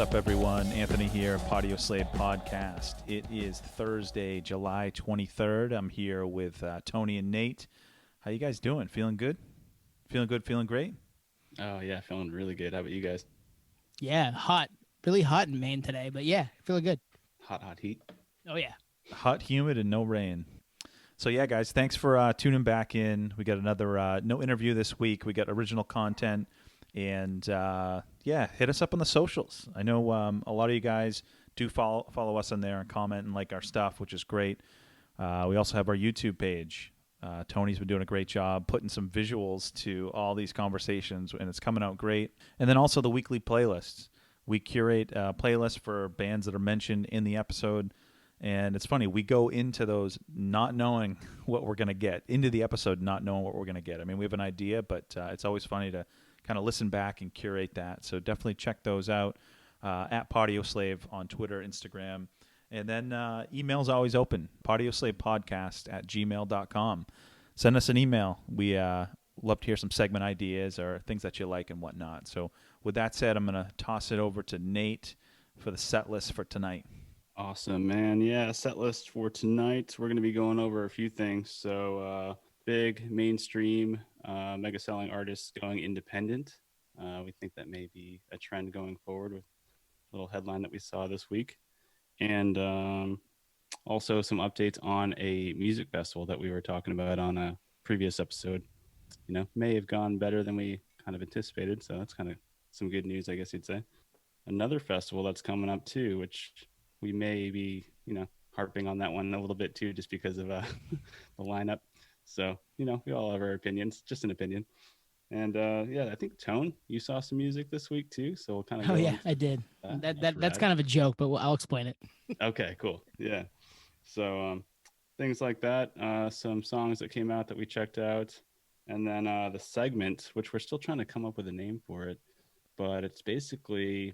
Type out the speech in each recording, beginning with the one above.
What's up, everyone? Anthony here, Patio Slave Podcast. It is Thursday, July 23rd. I'm here with Tony and Nate. How you guys doing? Feeling good? Feeling good? Feeling great? Oh, yeah, feeling really good. How about you guys? Yeah, hot. Really hot in Maine today, but yeah, feeling good. Hot, hot heat. Oh, yeah. Hot, humid, and no rain. So, yeah, guys, thanks for tuning back in. We got another no interview this week. We got original content. And, yeah, hit us up on the socials. I know a lot of you guys do follow us on there and comment and like our stuff, which is great. We also have our YouTube page. Tony's been doing a great job putting some visuals to all these conversations, and it's coming out great. And then also the weekly playlists. We curate a playlist for bands that are mentioned in the episode. And it's funny, we go into those not knowing what we're going to get, into the episode not knowing what we're going to get. I mean, we have an idea, but it's always funny to kind of listen back and curate that. So definitely check those out at Patio Slave on Twitter, Instagram. And then email's always open, patioslavepodcast@gmail.com. Send us an email. We love to hear some segment ideas or things that you like and whatnot. So with that said, I'm going to toss it over to Nate for the set list for tonight. Awesome, man. Yeah, set list for tonight. We're going to be going over a few things. So big mainstream mega selling artists going independent. We think that may be a trend going forward with a little headline that we saw this week. And also some updates on a music festival that we were talking about on a previous episode. You know, may have gone better than we kind of anticipated. So that's kind of some good news, I guess you'd say. Another festival that's coming up too, which we may be, harping on that one a little bit too, just because of the lineup. So, we all have our opinions, just an opinion. And I think Tone, you saw some music this week too. So we'll kind of. Oh yeah, I did. That's kind of a joke, but I'll explain it. Okay, cool. Yeah. So things like that. Some songs that came out that we checked out, and then the segment, which we're still trying to come up with a name for it, but it's basically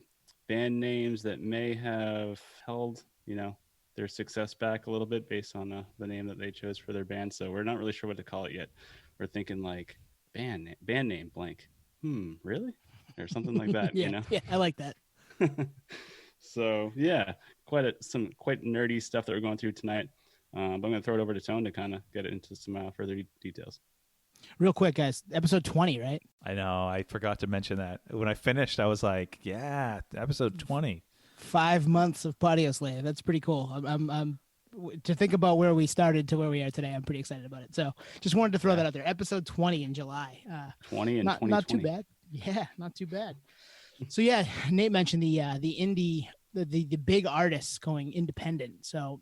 band names that may have held, their success back a little bit based on the name that they chose for their band. So we're not really sure what to call it yet. We're thinking like band name blank. Really? Or something like that, Yeah, I like that. So yeah, some quite nerdy stuff that we're going through tonight. But I'm going to throw it over to Tone to kind of get into some further details. Real quick, guys, episode 20, right? I know. I forgot to mention that. When I finished, I was like, yeah, episode 20. 5 months of Patio Slave. That's pretty cool. I'm to think about where we started to where we are today. I'm pretty excited about it. So just wanted to throw that out there. Episode 20 in July. 20 and not 2020. Not too bad. Yeah, not too bad. So yeah, Nate mentioned the indie, the big artists going independent. So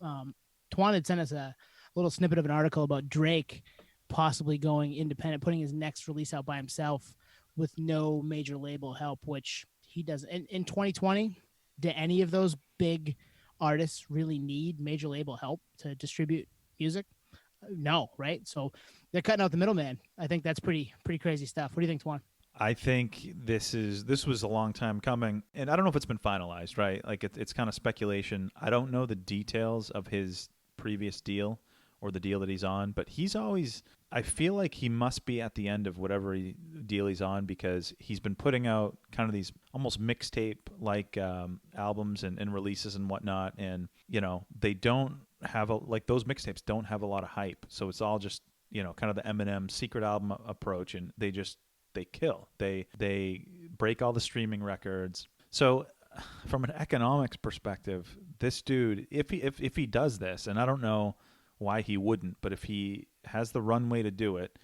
Twan had sent us a little snippet of an article about Drake possibly going independent, putting his next release out by himself with no major label help, which he doesn't. In 2020, do any of those big artists really need major label help to distribute music? No, right? So they're cutting out the middleman. I think that's pretty crazy stuff. What do you think, Twan? I think this was a long time coming, and I don't know if it's been finalized, right? Like it's kind of speculation. I don't know the details of his previous deal or the deal that he's on, but he's always, I feel like he must be at the end of whatever deal he's on, because he's been putting out kind of these almost mixtape like albums and releases and whatnot, and they don't have like those mixtapes don't have a lot of hype, so it's all just kind of the Eminem secret album approach, and they kill. They break all the streaming records. So from an economics perspective, this dude, if he does this, and I don't know why he wouldn't, but if he has the runway to do it,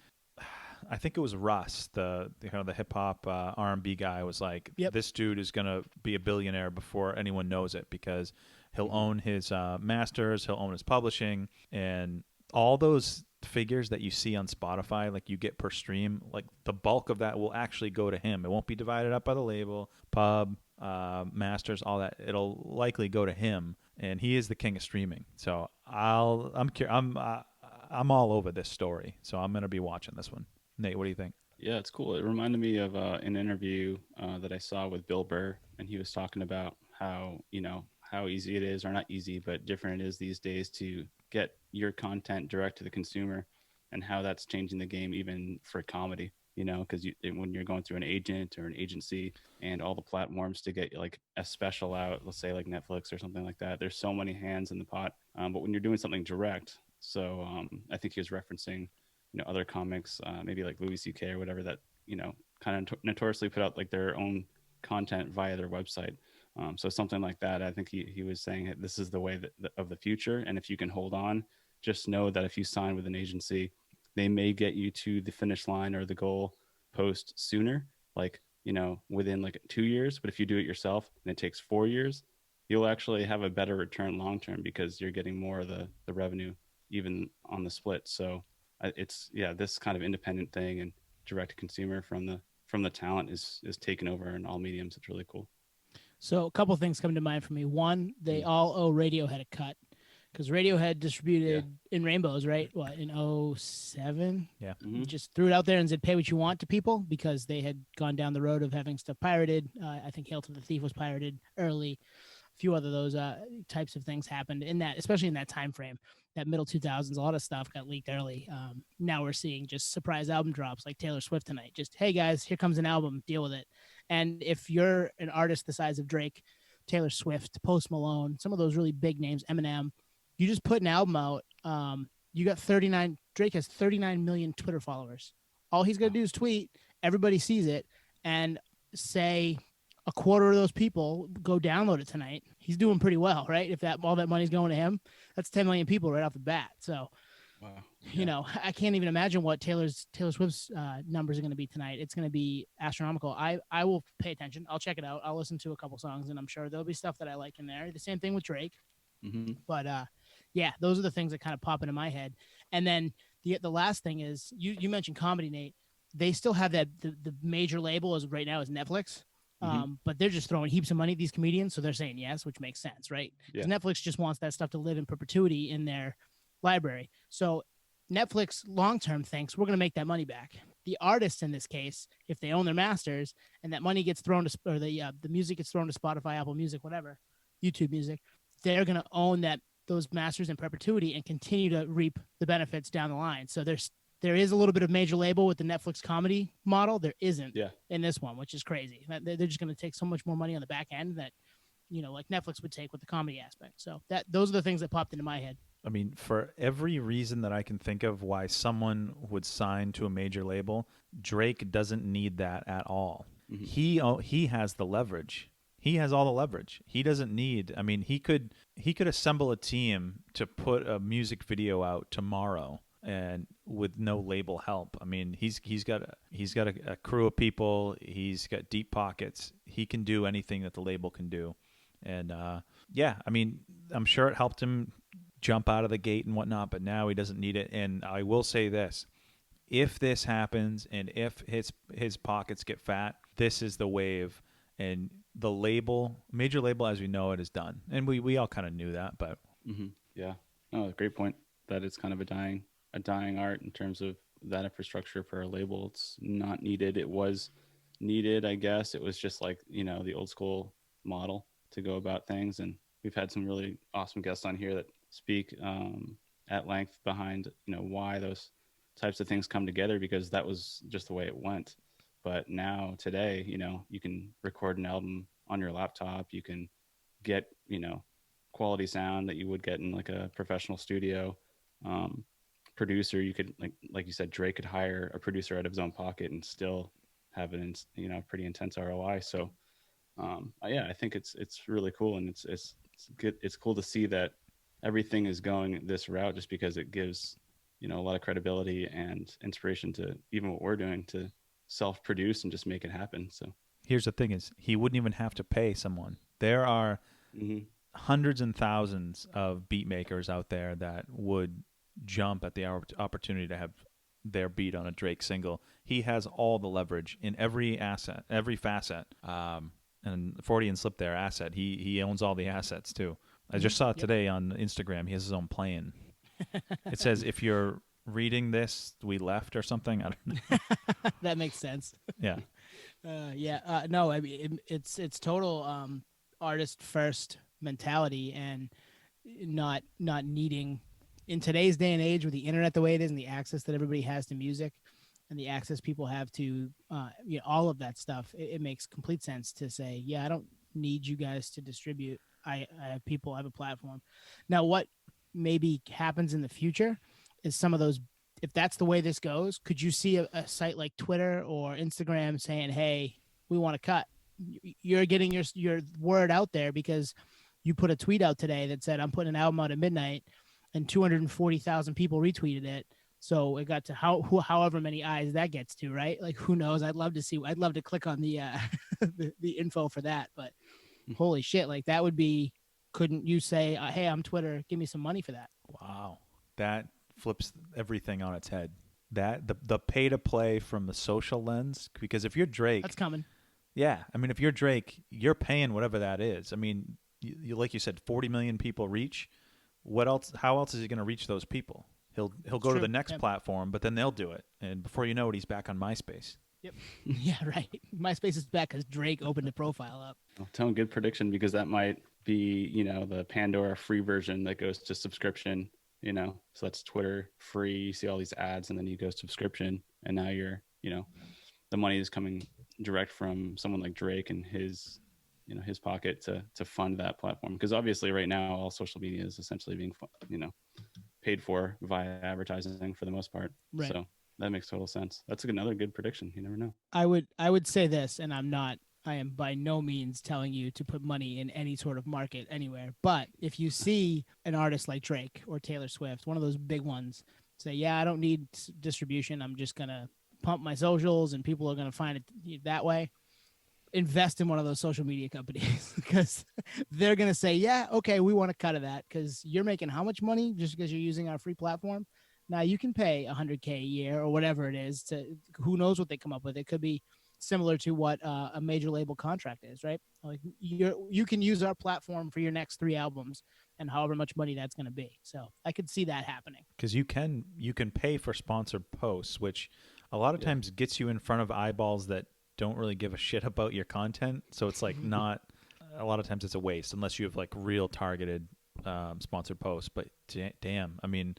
I think it was Russ, the hip hop R&B guy, was like, yep, this dude is gonna be a billionaire before anyone knows it, because he'll own his masters, he'll own his publishing, and all those figures that you see on Spotify, like you get per stream, like the bulk of that will actually go to him. It won't be divided up by the label, pub, masters, all that. It'll likely go to him, and he is the king of streaming. So I'm all over this story. So I'm gonna be watching this one. Nate, what do you think? Yeah, it's cool. It reminded me of an interview that I saw with Bill Burr, and he was talking about how easy it is, or not easy, but different it is these days to get your content direct to the consumer, and how that's changing the game even for comedy. because when you're going through an agent or an agency and all the platforms to get like a special out, let's say like Netflix or something like that, there's so many hands in the pot. But when you're doing something direct, so I think he was referencing, other comics, maybe like Louis C.K. or whatever that, kind of notoriously put out like their own content via their website. So something like that, I think he was saying this is the way of the future. And if you can hold on, just know that if you sign with an agency, they may get you to the finish line or the goal post sooner, like, within like 2 years. But if you do it yourself and it takes 4 years, you'll actually have a better return long term because you're getting more of the revenue even on the split. So this kind of independent thing and direct to consumer from the talent is taken over in all mediums. It's really cool. So a couple things come to mind for me. One, they all owe Radiohead a cut because Radiohead distributed in Rainbows, right? What, in 07? Yeah. Mm-hmm. Just threw it out there and said, pay what you want to people because they had gone down the road of having stuff pirated. I think Hail to the Thief was pirated early. A few other those types of things happened in that, especially in that time frame, that middle 2000s. A lot of stuff got leaked early. Now we're seeing just surprise album drops like Taylor Swift tonight. Just, hey guys, here comes an album, deal with it. And if you're an artist the size of Drake, Taylor Swift, Post Malone, some of those really big names, Eminem, you just put an album out. You got Drake has 39 million Twitter followers. All he's going to do is tweet. Everybody sees it and say a quarter of those people go download it tonight. He's doing pretty well, right? If all that money's going to him, that's 10 million people right off the bat. So, wow. I can't even imagine what Taylor Swift's numbers are going to be tonight. It's going to be astronomical. I will pay attention. I'll check it out. I'll listen to a couple songs, and I'm sure there'll be stuff that I like in there. The same thing with Drake. Mm-hmm. But those are the things that kind of pop into my head. And then the last thing is you mentioned comedy, Nate. They still have that the major label as right now is Netflix. But they're just throwing heaps of money at these comedians, so they're saying yes, which makes sense, right? Because Netflix just wants that stuff to live in perpetuity in their library. So Netflix long-term thinks we're going to make that money back. The artists in this case, if they own their masters and that money gets thrown to, or the music gets thrown to Spotify, Apple Music, whatever, YouTube Music, they're going to own those masters in perpetuity and continue to reap the benefits down the line. So there is a little bit of major label with the Netflix comedy model. There isn't in this one, which is crazy. They're just going to take so much more money on the back end that, like Netflix would take with the comedy aspect. So those are the things that popped into my head. I mean, for every reason that I can think of why someone would sign to a major label, Drake doesn't need that at all. Mm-hmm. He has the leverage. He has all the leverage. He doesn't need. I mean, he could assemble a team to put a music video out tomorrow and with no label help. I mean, he's got a crew of people. He's got deep pockets. He can do anything that the label can do. And I mean, I'm sure it helped him jump out of the gate and whatnot, but now he doesn't need it. And I will say this: if this happens and if his pockets get fat, this is the wave. And the major label as we know it, is done. And we all kind of knew that, but great point. That it's kind of a dying art in terms of that infrastructure for a label. It's not needed. It was needed, I guess. It was just like, the old school model to go about things. And we've had some really awesome guests on here that speak at length behind, why those types of things come together, because that was just the way it went. But now today, you can record an album on your laptop. You can get, quality sound that you would get in like a professional studio. Producer, you could like you said, Drake could hire a producer out of his own pocket and still have an pretty intense ROI. So I think it's really cool, and it's good. It's cool to see that everything is going this route, just because it gives a lot of credibility and inspiration to even what we're doing to self-produce and just make it happen. So here's the thing: is he wouldn't even have to pay someone. There are hundreds and thousands of beat makers out there that would jump at the opportunity to have their beat on a Drake single. He has all the leverage in every facet. And 40 and Slip their asset. He owns all the assets too. I just saw it today on Instagram. He has his own plane. It says, if you're reading this, we left or something. I don't know. That makes sense. Yeah. No, I mean, it's total artist first mentality, and not needing, in today's day and age with the internet the way it is and the access that everybody has to music, and the access people have to all of that stuff, it makes complete sense to say, yeah, I don't need you guys to distribute. I have people, I have a platform. Now, what maybe happens in the future is some of those, if that's the way this goes, could you see a site like Twitter or Instagram saying, hey, we want to cut? You're getting your word out there because you put a tweet out today that said, I'm putting an album out at midnight, and 240,000 people retweeted it. So it got to however many eyes that gets to, right? Like, who knows? I'd love to click on the the info for that, but holy shit, like that would be, couldn't you say, hey, I'm Twitter, give me some money for that? Wow. That flips everything on its head. That the pay to play from the social lens, because if you're Drake, That's coming. yeah, I mean, if you're Drake, you're paying whatever that is. I mean, you like you said, 40 million people reach. What else? How else is he going to reach those people? He'll go to the next platform, but then they'll do it, and before you know it, he's back on MySpace. Yep. Yeah, right. MySpace is back because Drake opened the profile up. Well, Tone, good prediction, because that might be, the Pandora free version that goes to subscription, so that's Twitter free. You see all these ads, and then you go subscription, and now you're, the money is coming direct from someone like Drake and his pocket to fund that platform. Because obviously right now all social media is essentially being, paid for via advertising for the most part. Right. So that makes total sense. That's another good prediction. You never know. I would say this, and I am by no means telling you to put money in any sort of market anywhere. But if you see an artist like Drake or Taylor Swift, one of those big ones, say, yeah, I don't need distribution. I'm just going to pump my socials and people are going to find it that way. Invest in one of those social media companies because they're going to say, yeah, okay, we want to cut of that because you're making how much money just because you're using our free platform. Now you can pay $100K a year or whatever it is to, who knows what they come up with. It could be similar to what a major label contract is, right? Like you can use our platform for your next 3 albums and however much money that's going to be. So I could see that happening. Because you can pay for sponsored posts, which a lot of times gets you in front of eyeballs that don't really give a shit about your content. So it's like not, a lot of times it's a waste unless you have like real targeted sponsored posts. But damn, I mean,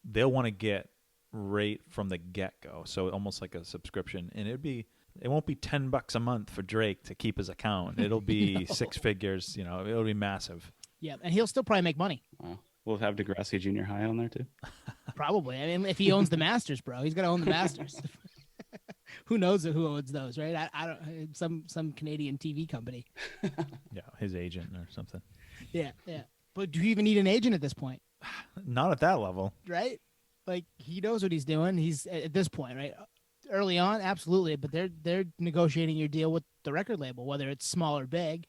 they'll want to get right from the get-go. So almost like a subscription. And it won't be $10 a month for Drake to keep his account. It'll be 6 figures, it'll be massive. Yeah. And he'll still probably make money. Wow. We'll have Degrassi Junior High on there too. Probably. I mean, if he owns the Masters, bro, he's got to own the Masters. Who knows who owns those, right? I don't. Some Canadian TV company. Yeah, his agent or something. Yeah. But do you even need an agent at this point? Not at that level, right? Like he knows what he's doing. He's at this point, right? Early on, absolutely. But they're negotiating your deal with the record label, whether it's small or big.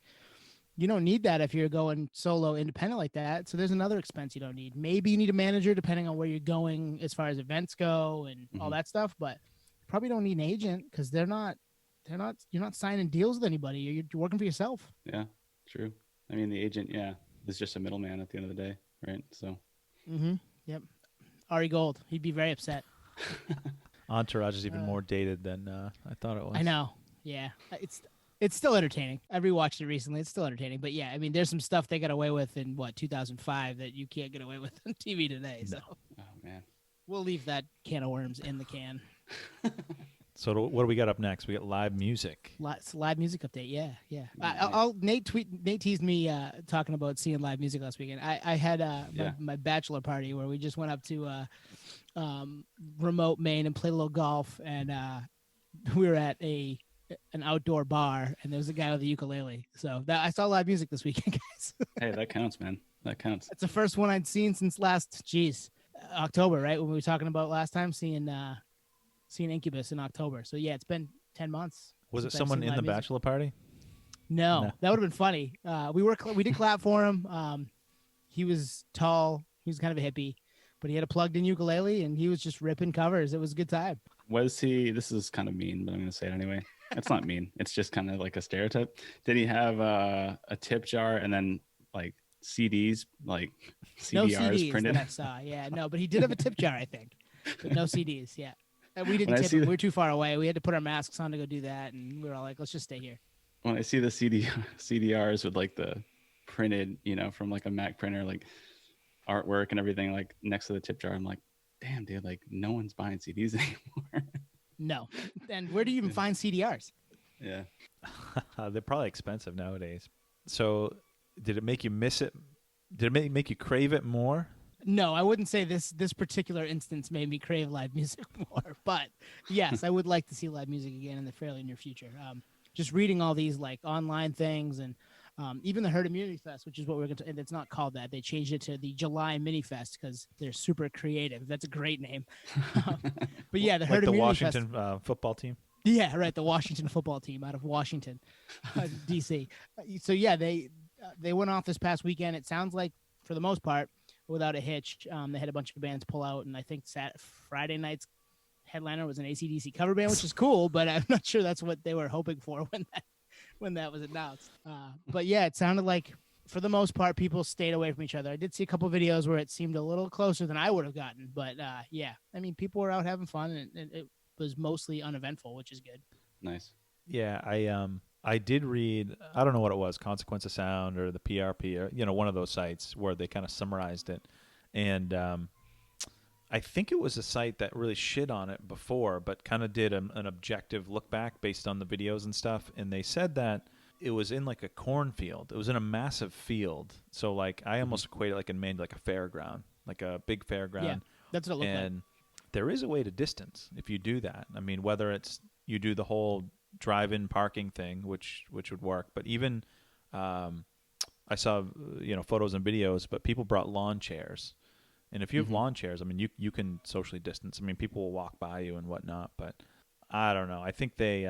You don't need that if you're going solo independent like that. So there's another expense you don't need. Maybe you need a manager depending on where you're going as far as events go and all that stuff. But you probably don't need an agent because you're not signing deals with anybody. You're working for yourself. Yeah, true. I mean, the agent, is just a middleman at the end of the day, right? So. Yep. Ari Gold. He'd be very upset. Entourage is even more dated than I thought it was. I know. Yeah. It's still entertaining. I've rewatched it recently. It's still entertaining. But yeah, I mean, there's some stuff they got away with in 2005 that you can't get away with on TV today. So. Oh man. We'll leave that can of worms in the can. So what do we got up next? We got live music. Live music update. Yeah. Nate teased me talking about seeing live music last weekend. I had my bachelor party where we just went up to remote Maine and played a little golf, and we were at an outdoor bar, and there was a guy with a ukulele. So I saw live music this weekend, guys. Hey, that counts, man. That counts. It's the first one I'd seen since October, right? When we were talking about last time, seeing Incubus in October. So yeah, it's been 10 months. Was it someone in the bachelor party? No, that would have been funny. We did clap for him. He was tall. He was kind of a hippie, but he had a plugged in ukulele and he was just ripping covers. It was a good time. Was he, this is kind of mean, but I'm going to say it anyway. It's not mean. It's just kind of like a stereotype. Did he have a tip jar and then like CDs, like CDRs no CDs printed? That I saw. Yeah, no, but he did have a tip jar, I think. But no CDs. Yeah. And we didn't tip him. We were too far away. We had to put our masks on to go do that. And we were all like, let's just stay here. When I see the CDRs with like the printed, from like a Mac printer, like artwork and everything, like next to the tip jar, I'm like, damn, dude, like no one's buying CDs anymore. No. And where do you even find CDRs? Yeah. They're probably expensive nowadays. So, did it make you miss it? Did it make you crave it more? No, I wouldn't say this particular instance made me crave live music more. But yes, I would like to see live music again in the fairly near future. Just reading all these like online things and even the Herd Immunity Fest, which is what we're going to, and it's not called that. They changed it to the July Mini Fest because they're super creative. That's a great name. But yeah, the Herd Like the Immunity Washington Fest. football team. Yeah, right. The Washington football team out of Washington, D.C. So yeah, they went off this past weekend. It sounds like for the most part without a hitch. They had a bunch of bands pull out, and I think Friday night's headliner was an AC/DC cover band, which is cool, but I'm not sure that's what they were hoping for when that was announced. But yeah, it sounded like for the most part people stayed away from each other. I did see a couple videos where it seemed a little closer than I would have gotten, but yeah, I mean, people were out having fun, and it was mostly uneventful, which is good. Nice. Yeah, I did read, I don't know what it was, Consequence of Sound or the PRP, or one of those sites where they kind of summarized it, and I think it was a site that really shit on it before, but kind of did an objective look back based on the videos and stuff, and they said that it was in like a cornfield. It was in a massive field, so like I almost equate it like like a fairground, like a big fairground. Yeah, that's what it looked like. And there is a way to distance if you do that. I mean, whether it's you do the whole drive-in parking thing, which would work, but even I saw photos and videos, but people brought lawn chairs, and if you have lawn chairs, I mean, you can socially distance. I mean, people will walk by you and whatnot, but I don't know. I think they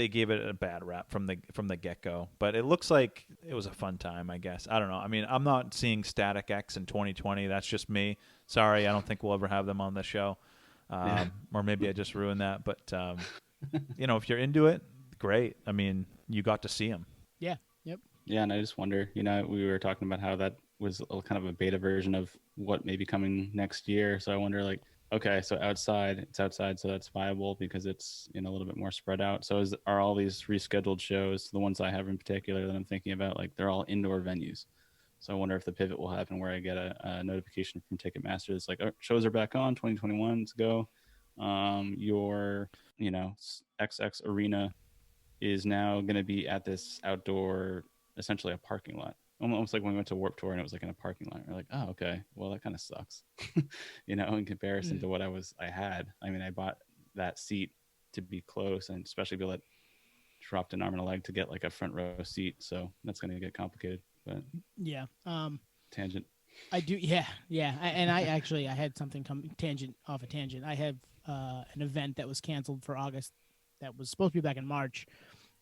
gave it a bad rap from the get-go, but it looks like it was a fun time, I guess. I don't know. I mean, I'm not seeing Static X in 2020. That's just me. Sorry, I don't think we'll ever have them on the show. Or maybe I just ruined that. But, if you're into it, great. I mean, you got to see them. Yeah. Yep. Yeah, and I just wonder, we were talking about how that was kind of a beta version of what may be coming next year. So I wonder, like, okay, so it's outside, so that's viable because it's a little bit more spread out. So are all these rescheduled shows, the ones I have in particular that I'm thinking about, like they're all indoor venues? So I wonder if the pivot will happen where I get a notification from Ticketmaster that's like, oh, shows are back on, 2021, let's go. Your XX arena is now going to be at this outdoor, essentially a parking lot. Almost like when we went to Warped Tour and it was like in a parking lot. We're like, oh, okay, well, that kind of sucks, in comparison to what I had. I mean, I bought that seat to be close and especially be able to drop an arm and a leg to get like a front row seat. So that's going to get complicated. But yeah, tangent. I do. Yeah. I had something come tangent off a tangent. I have an event that was canceled for August that was supposed to be back in March,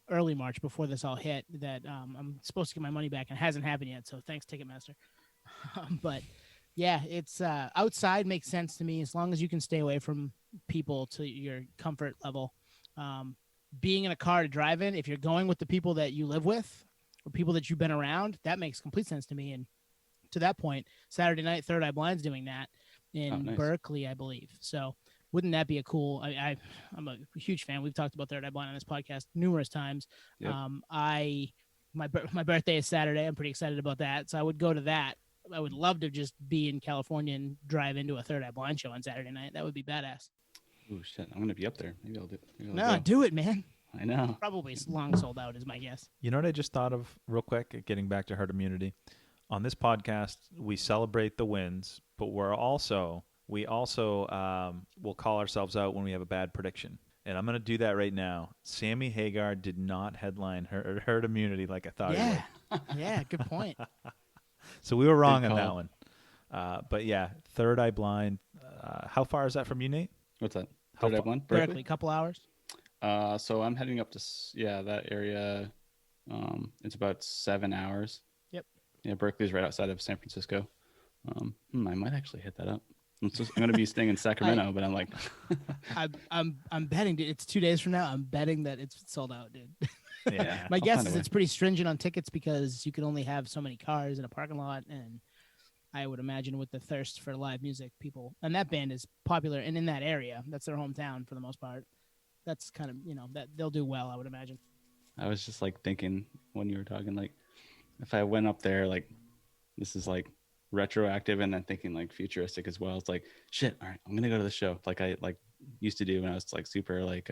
early March, before this all hit, that I'm supposed to get my money back, and it hasn't happened yet. So thanks, Ticketmaster. But yeah, it's outside makes sense to me as long as you can stay away from people to your comfort level. Being in a car to drive in, if you're going with the people that you live with or people that you've been around, that makes complete sense to me. And to that point, Saturday night, Third Eye Blind's doing that in Berkeley, I believe. So wouldn't that be a cool? I'm a huge fan. We've talked about Third Eye Blind on this podcast numerous times. Yep. My birthday is Saturday. I'm pretty excited about that. So I would go to that. I would love to just be in California and drive into a Third Eye Blind show on Saturday night. That would be badass. Oh shit! I'm gonna be up there. Maybe I'll do. No, do it, man. I know. Probably long sold out is my guess. You know what I just thought of real quick, getting back to herd immunity? On this podcast, we celebrate the wins, but we also will call ourselves out when we have a bad prediction. And I'm going to do that right now. Sammy Hagar did not headline herd immunity like I thought he would. Yeah, good point. So we were wrong on that one. But yeah, Third Eye Blind. How far is that from you, Nate? What's that? Third Eye Blind? Berkeley, couple hours. So I'm heading up to that area. It's about 7 hours. Yep. Yeah, Berkeley's right outside of San Francisco. I might actually hit that up. I'm going to be staying in Sacramento, but I'm like, I'm betting, dude. It's 2 days from now. I'm betting that it's sold out, dude. Yeah. My guess is it's pretty stringent on tickets because you can only have so many cars in a parking lot, and I would imagine with the thirst for live music, people, and that band is popular and in that area. That's their hometown for the most part. That's kind of, that they'll do well, I would imagine. I was just like thinking when you were talking, like if I went up there, like this is like retroactive and then thinking like futuristic as well. It's like, shit, all right, I'm going to go to the show. Like I used to do when I was like super like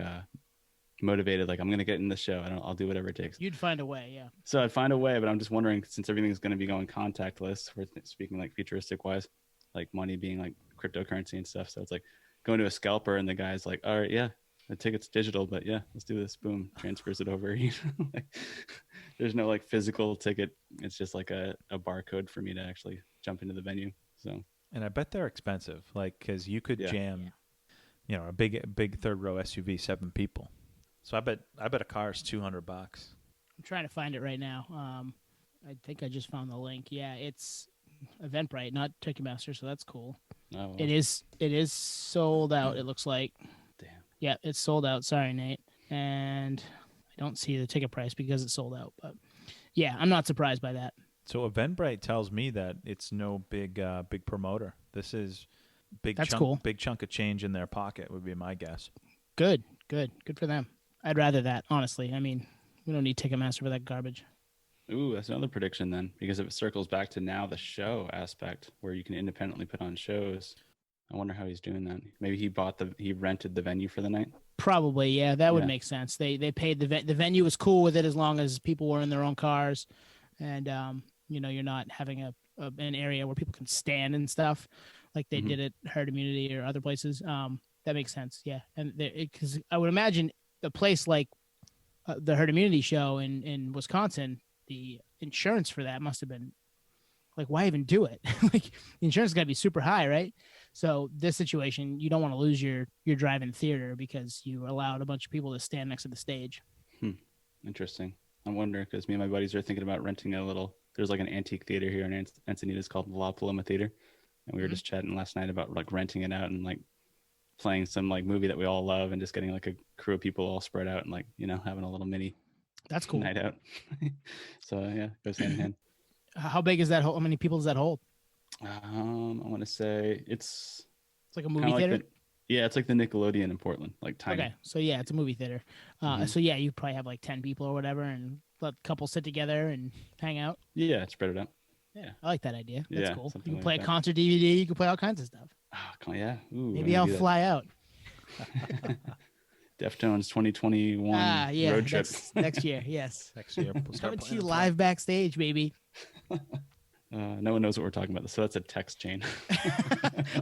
motivated. Like I'm gonna get in the show. I'll do whatever it takes. You'd find a way, yeah. So I'd find a way, but I'm just wondering, since everything's going to be going contactless, we're speaking like futuristic wise, like money being like cryptocurrency and stuff. So it's like going to a scalper and the guy's like, all right, yeah, the ticket's digital, but yeah, let's do this. Boom, transfers it over. Like, there's no like physical ticket. It's just like a barcode for me to actually jump into the venue. So, and I bet they're expensive, like, because you could jam, you know, a big third row SUV, 7 people. So I bet a car is $200. I'm trying to find it right now. I think I just found the link. Yeah, it's Eventbrite, not Ticketmaster, so that's cool. oh, well, It is sold out, it looks like. damn. Yeah, it's sold out. Sorry, Nate. And I don't see the ticket price because it's sold out. But yeah, I'm not surprised by that. So Eventbrite tells me that it's no big promoter. This is That's cool. Big chunk of change in their pocket would be my guess. Good for them. I'd rather that, honestly. I mean, we don't need Ticketmaster for that garbage. Ooh, that's another prediction then, because if it circles back to now the show aspect where you can independently put on shows, I wonder how he's doing that. Maybe he rented the venue for the night. Probably, yeah, that would Yeah. make sense. They paid the venue was cool with it as long as people were in their own cars, and you know, you're not having an area where people can stand and stuff like they did at Herd Immunity or other places. That makes sense, yeah. And because I would imagine a place like the Herd Immunity show in Wisconsin, the insurance for that must have been like, why even do it? Like the insurance got to be super high, right? So this situation, you don't want to lose your drive-in theater because you allowed a bunch of people to stand next to the stage. Interesting. I wonder, because me and my buddies are thinking about renting there's like an antique theater here in Encinitas called the La Paloma Theater. And we were just chatting last night about like renting it out and like playing some like movie that we all love and just getting like a crew of people all spread out and like, you know, having a little mini That's cool. night out. So yeah, goes hand in hand. How big is that? How many people does that hold? I want to say it's like a movie kinda theater. Like it's like the Nickelodeon in Portland, like tiny. Okay, so yeah, it's a movie theater. So yeah, you probably have like 10 people or whatever, and let couples sit together and hang out. Yeah, spread it out. Yeah, I like that idea. That's Yeah, cool. You something can like play that. a concert DVD. You can play all kinds of stuff. Oh, yeah. Ooh, Maybe I'll fly out. Deftones 2021 yeah, road trip. next year. Yes, Next year, we'll start coming to you playing live backstage, baby. No one knows what we're talking about, so that's a text chain.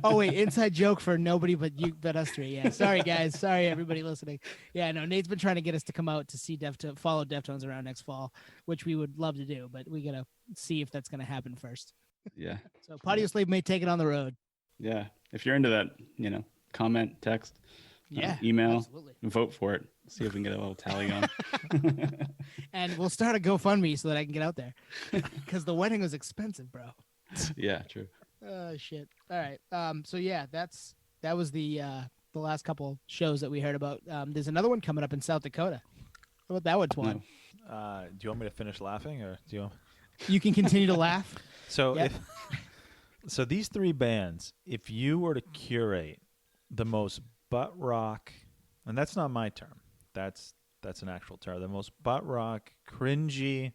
Oh wait, inside joke for nobody but us three. Yeah, sorry guys, sorry everybody listening. Yeah, no, Nate's been trying to get us to come out to see follow Deftones around next fall, which we would love to do, but we gotta see if that's gonna happen first. Yeah. So Patio Slave may take it on the road. Yeah. If you're into that, you know, comment, text, email, absolutely. vote for it. See if we can get a little tally on. And we'll start a GoFundMe so that I can get out there, because the wedding was expensive, bro. Yeah, true. Oh shit. All right. So yeah, that was the last couple shows that we heard about. There's another one coming up in South Dakota. How about that one, Twan? No. Do you want me to finish laughing, or do you? You can continue to laugh. So Yep. so these 3 bands, if you were to curate the most butt rock, and that's not my term, that's an actual term, the most butt rock, cringy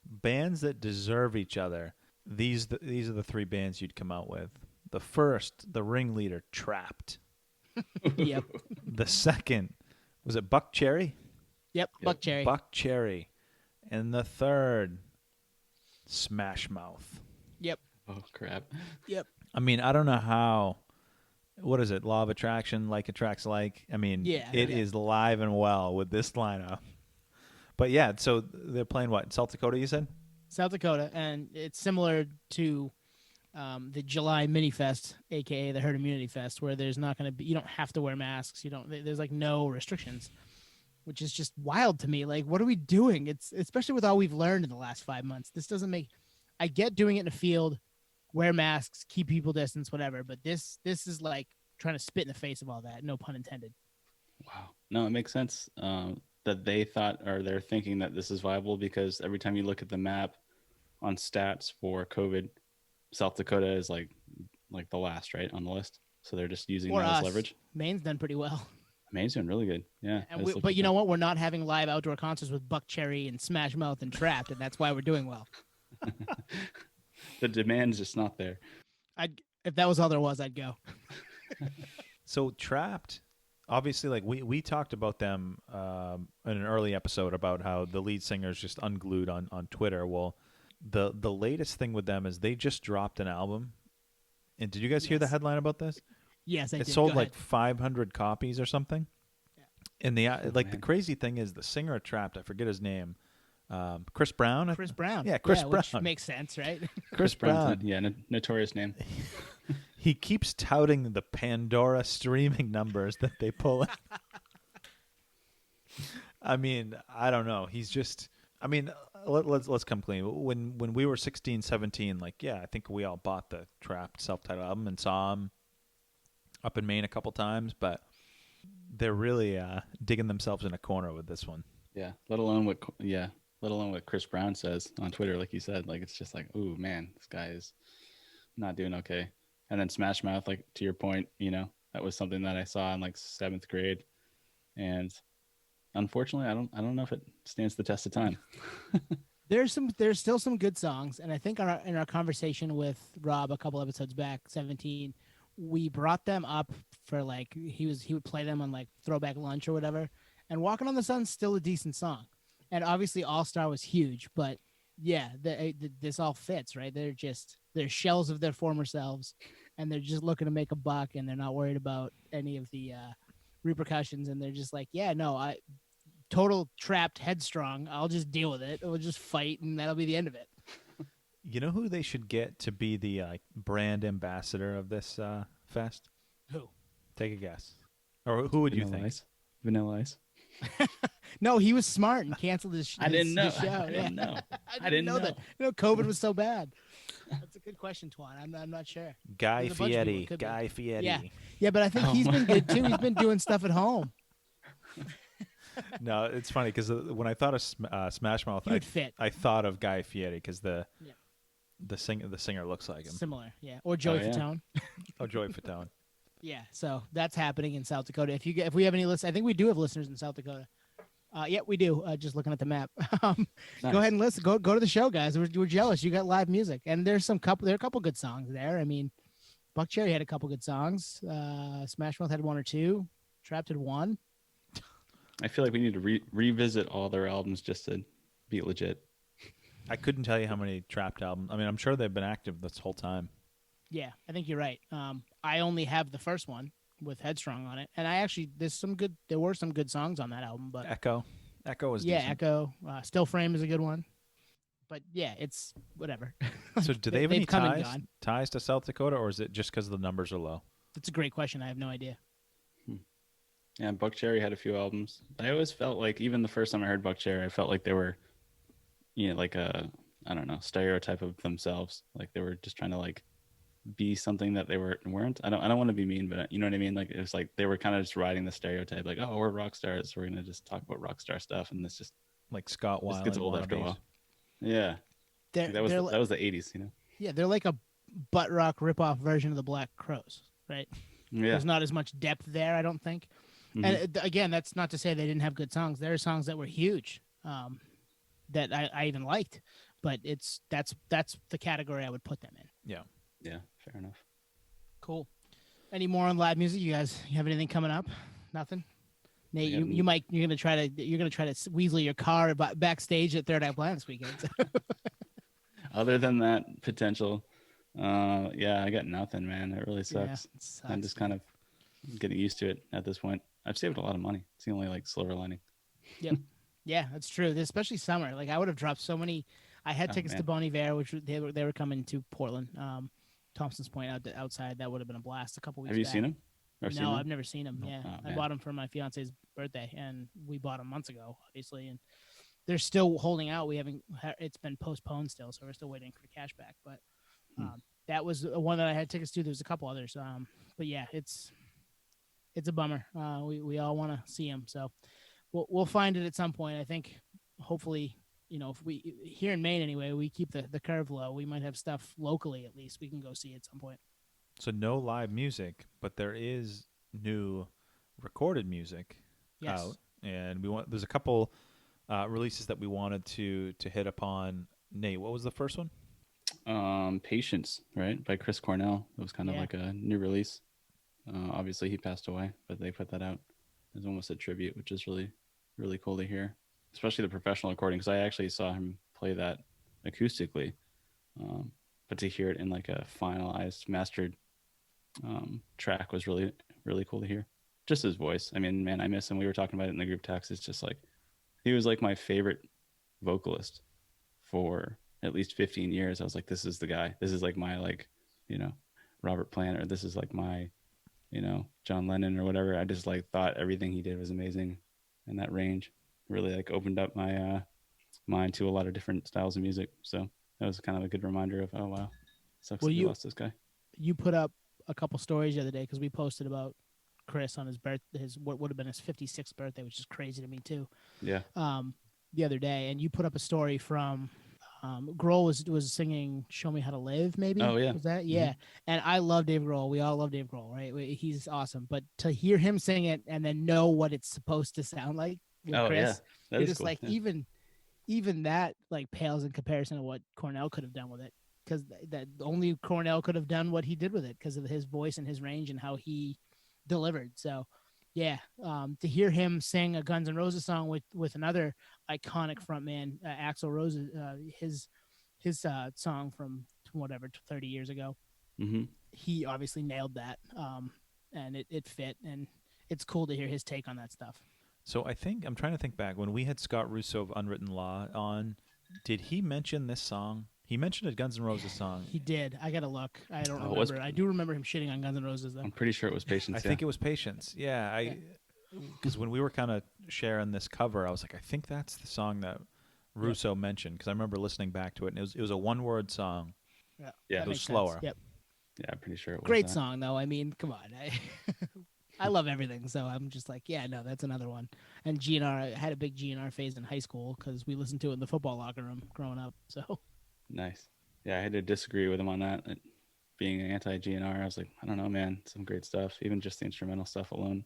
bands that deserve each other, these are the 3 bands you'd come out with. The first, the ringleader, Trapped. Yep. The second, was it Buck Cherry? Yep. Buck Cherry. Buck Cherry. And the third, Smash Mouth. Yep. Oh, crap. Yep. I mean, I don't know how. What is it? Law of attraction, like attracts like. I mean, it is live and well with this lineup. But yeah, so they're playing what? South Dakota, you said? South Dakota, and it's similar to the July Mini Fest, aka the Herd Immunity Fest, where there's not going to be. You don't have to wear masks. There's like no restrictions, which is just wild to me. Like, what are we doing? It's especially with all we've learned in the last 5 months. This doesn't make. I get doing it in a field. Wear masks, keep people distance, whatever. But this is like trying to spit in the face of all that. No pun intended. Wow. No, it makes sense that they thought, or they're thinking that this is viable, because every time you look at the map on stats for COVID, South Dakota is like the last, right, on the list. So they're just using that as leverage. Maine's done pretty well. Maine's doing really good. Yeah. But you know what? We're not having live outdoor concerts with Buck Cherry and Smash Mouth and Trapped, and that's why we're doing well. The demand's just not there. If that was all there was, I'd go. So Trapped, obviously, like we talked about them in an early episode about how the lead singer is just unglued on Twitter. Well, the latest thing with them is they just dropped an album. And did you guys hear the Yes. headline about this? Yes, I It did. sold Go like ahead. 500 copies or something. Yeah. And the Oh, like the man. crazy thing is the singer of Trapped, I forget his name, Chris Brown. Chris Brown. Yeah, Chris Which Brown. makes sense, right? Chris Brown's Brown. yeah, notorious name. He keeps touting the Pandora streaming numbers that they pull in. I mean, I don't know. He's just. I mean, let's come clean. When we were 16, 17, like yeah, I think we all bought the Trapped self-titled album and saw him up in Maine a couple times, but they're really digging themselves in a corner with this one. Yeah, let alone what Chris Brown says on Twitter, like you said, like it's just like, ooh man, this guy is not doing okay. And then Smash Mouth, like to your point, that was something that I saw in like 7th grade, and unfortunately, I don't know if it stands the test of time. There's still some good songs, and I think in our conversation with Rob a couple episodes back, 17, we brought them up for like he would play them on like Throwback Lunch or whatever. And Walking on the Sun's still a decent song, and obviously All Star was huge, but yeah, this all fits, right? They're shells of their former selves, and they're just looking to make a buck, and they're not worried about any of the repercussions, and they're just like, yeah, no, I total trapped headstrong. I'll just deal with it. We'll just fight, and that'll be the end of it. You know who they should get to be the brand ambassador of this fest? Who? Take a guess. Or who would you think? Ice? Vanilla Ice. No, he was smart and canceled his. I didn't know. his show. I didn't know. I didn't know that. COVID was so bad. That's a good question, Twan. I'm not sure. Guy There's a bunch of people it Fieri. could be. Guy Fieri. Yeah. Yeah, but I think he's been good too. He's been doing stuff at home. No, it's funny because when I thought of Smash Mouth, He would fit. I thought of Guy Fieri because the Yeah. the singer looks like him. Similar, yeah. Or Joey yeah. Fatone. Oh, Joey Fatone. Yeah, so that's happening in South Dakota. If we have any listeners, I think we do have listeners in South Dakota. Yeah, we do. Just looking at the map. Nice. Go ahead and listen. Go to the show, guys. We're jealous. You got live music, and there are a couple good songs there. I mean, Buck Cherry had a couple good songs. Smash Mouth had one or two. Trapped had one. I feel like we need to revisit all their albums just to be legit. I couldn't tell you how many Trapped albums. I mean, I'm sure they've been active this whole time. Yeah, I think you're right. I only have the first one with Headstrong on it, and there were some good songs on that album, but Echo was yeah, decent. Echo, Still Frame is a good one, but yeah, it's whatever. So do they have any they've come and gone. ties to South Dakota, or is it just because the numbers are low? That's a great question. I have no idea. Yeah, Buck Cherry had a few albums. I always felt like, even the first time I heard Buck Cherry, I felt like they were, like a, I don't know, stereotype of themselves. Like they were just trying to like be something that they weren't. I don't want to be mean, but you know what I mean? Like it was like they were kind of just riding the stereotype, like, oh, we're rock stars, we're gonna just talk about rock star stuff, and this just Like Scott Weiland gets old after a wannabes. while. Yeah, that was the 80s, Yeah, they're like a butt rock ripoff version of the Black Crows, right? Yeah. There's not as much depth there, I don't think. Mhm. And again, that's not to say they didn't have good songs. There are songs that were huge, that I even liked, but that's the category I would put them in. Yeah. Yeah, fair enough. Cool. Any more on live music? You guys, you have anything coming up? Nothing. Nate, Yeah. you're gonna try to weasel your car backstage at Third Eye Blind this weekend. Other than that potential, I got nothing, man. It really Yeah, sucks. it sucks, I'm just kind of getting used to it at this point. I've saved a lot of money. It's the only like silver lining. Yep. Yeah, that's true. Especially summer. Like I would have dropped so many. I had Oh, tickets to man. Bon Iver, which they were coming to Portland, Thompson's Point outside. That would have been a blast. A couple weeks. Have you back. seen him? Or seen No, him? I've never seen him. Yeah, Oh, I man. bought him for my fiance's birthday, and we bought him months ago, obviously, and they're still holding out. We haven't. It's been postponed still, so we're still waiting for the cash back. But that was one that I had tickets to. There was a couple others, but yeah, it's a bummer. We all want to see him, so we'll find it at some point. I think hopefully, if we here in Maine anyway, we keep the curve low. We might have stuff locally at least we can go see at some point. So no live music, but there is new recorded music Yes. out, and there's a couple releases that we wanted to hit upon. Nate, what was the first one? Patience, right, by Chris Cornell. It was kind of Yeah. like a new release. Obviously, he passed away, but they put that out. as almost a tribute, which is really, really cool to hear, especially the professional recording. Because I actually saw him play that acoustically, but to hear it in like a finalized, mastered track was really, really cool to hear. Just his voice. I mean, man, I miss him. We were talking about it in the group text. It's just like he was like my favorite vocalist for at least 15 years. I was like, this is the guy. This is like my like, Robert Plant, or this is like my, John Lennon or whatever. I just like thought everything he did was amazing, and that range really like opened up my mind to a lot of different styles of music. So that was kind of a good reminder of, oh wow, sucks that we lost this guy. You put up a couple stories the other day because we posted about Chris on his what would have been his 56th birthday, which is crazy to me too. Yeah. The other day, and you put up a story from Grohl was singing "Show Me How to Live," maybe. Oh yeah. Was that? Yeah. Mm-hmm. And I love Dave Grohl. We all love Dave Grohl, right? He's awesome. But to hear him sing it and then know what it's supposed to sound like with Chris, yeah. it's just cool. like even that like pales in comparison to what Cornell could have done with it, because that only Cornell could have done what he did with it because of his voice and his range and how he delivered. So yeah, to hear him sing a Guns N' Roses song with another iconic frontman, Axl Rose, his song from whatever 30 years ago, he obviously nailed that, and it fit, and it's cool to hear his take on that stuff. So I think I'm trying to think back when we had Scott Russo of Unwritten Law on. Did he mention this song? He mentioned a Guns N' Roses song. He did. I gotta look. I don't remember. I do remember him shitting on Guns N' Roses though. I'm pretty sure it was Patience. I think it was Patience. Yeah, because when we were kind of sharing this cover, I was like, I think that's the song that Russo mentioned, because I remember listening back to it, and it was a one-word song. Yeah, it was slower. Yep. Yeah, I'm pretty sure it was. Great song though. I mean, come on. I love everything, so I'm just like, yeah, no, that's another one. And GNR, I had a big GNR phase in high school because we listened to it in the football locker room growing up. So nice. Yeah, I had to disagree with him on that. Being anti-GNR, I was like, I don't know, man, some great stuff. Even just the instrumental stuff alone.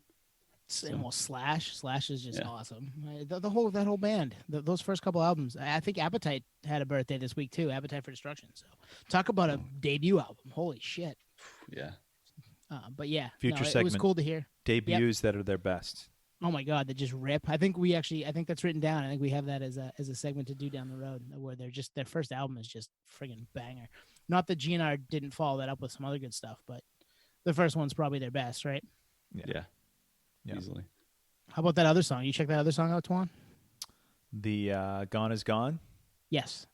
And well, Slash is just awesome. That whole band, those first couple albums. I think Appetite had a birthday this week too. Appetite for Destruction. So talk about a debut album. Holy shit. Yeah. But yeah, Future segment. It was cool to hear Debuts that are their best. Oh my God, that just rip. I think that's written down. I think we have that as a segment to do down the road, where their first album is just friggin' banger. Not that GNR didn't follow that up with some other good stuff, but the first one's probably their best, right? Yeah. Easily. How about that other song? You check that other song out, Twan? The Gone is Gone? Yes.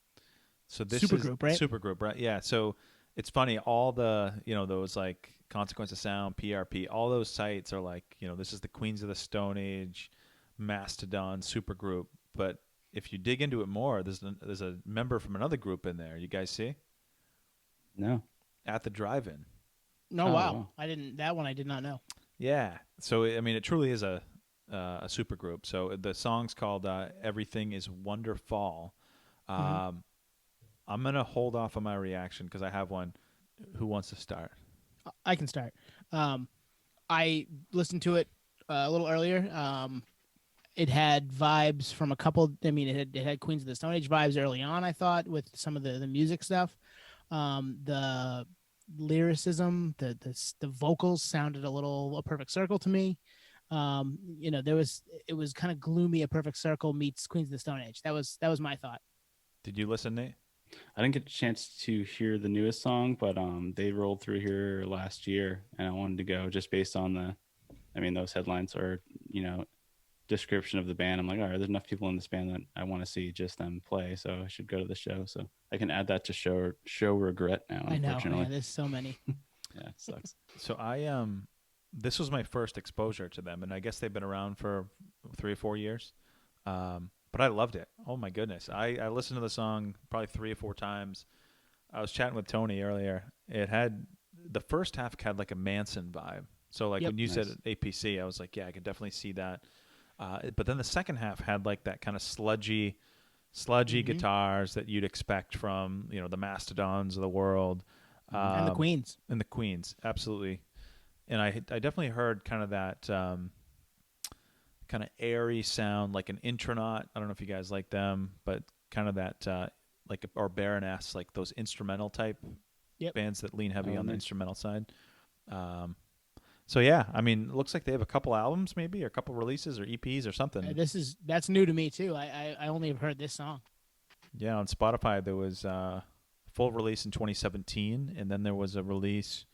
So this Supergroup, right? Supergroup, right? Yeah. So it's funny, all the, those like Consequence of Sound, PRP, all those sites are like, this is the Queens of the Stone Age, Mastodon, Supergroup. But if you dig into it more, there's a member from another group in there. You guys see? No. At the Drive-In. No, wow. I did not know. Yeah. So, I mean, it truly is a supergroup. So the song's called Everything is Wonderful. I'm going to hold off on my reaction because I have one. Who wants to start? I can start. I listened to it a little earlier. It had vibes from a couple. I mean, it had Queens of the Stone Age vibes early on, I thought, with some of the music stuff. The lyricism, the vocals sounded a Perfect Circle to me. It was kind of gloomy. A Perfect Circle meets Queens of the Stone Age. That was my thought. Did you listen, Nate? I didn't get a chance to hear the newest song, but they rolled through here last year, and I wanted to go just based on those headlines or description of the band. I'm like, all right, there's enough people in this band that I want to see just them play, so I should go to the show. So I can add that to show regret now. I know, yeah, there's so many. Yeah, it sucks. So this was my first exposure to them, and I guess they've been around for 3 or 4 years. But I loved it. Oh my goodness. I listened to the song probably 3 or 4 times. I was chatting with Tony earlier. The first half had like a Manson vibe. So like when you said APC, I was like, yeah, I could definitely see that. But then the second half had like that kind of sludgy guitars that you'd expect from, the Mastodons of the world. And the Queens. And the Queens, absolutely. And I definitely heard kind of that kind of airy sound, like an Intronaut. I don't know if you guys like them, but kind of that or Baroness, like those instrumental type bands that lean heavy on the instrumental side. So So yeah, I mean, it looks like they have a couple albums, maybe, or a couple releases, or EPs, or something. That's new to me too. I only have heard this song. Yeah, on Spotify there was full release in 2017, and then there was a release,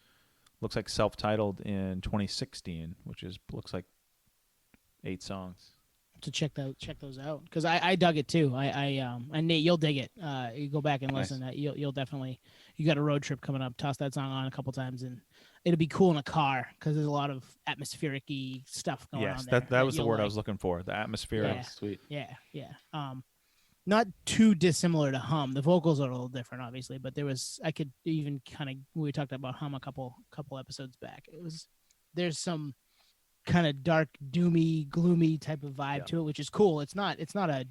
looks like self-titled in 2016, which looks like 8 songs. To check those out because I dug it too. And Nate, you'll dig it. You go back and listen. Nice. You'll definitely. You got a road trip coming up. Toss that song on a couple times, and it'll be cool in a car because there's a lot of atmospheric-y stuff going on there. That was the word I was looking for. The atmospheric. Yeah. Sweet. Yeah. Not too dissimilar to Hum. The vocals are a little different, obviously, but I could even kind of, we talked about Hum a couple episodes back. There's some kind of dark, doomy, gloomy type of vibe to it, which is cool. It's not a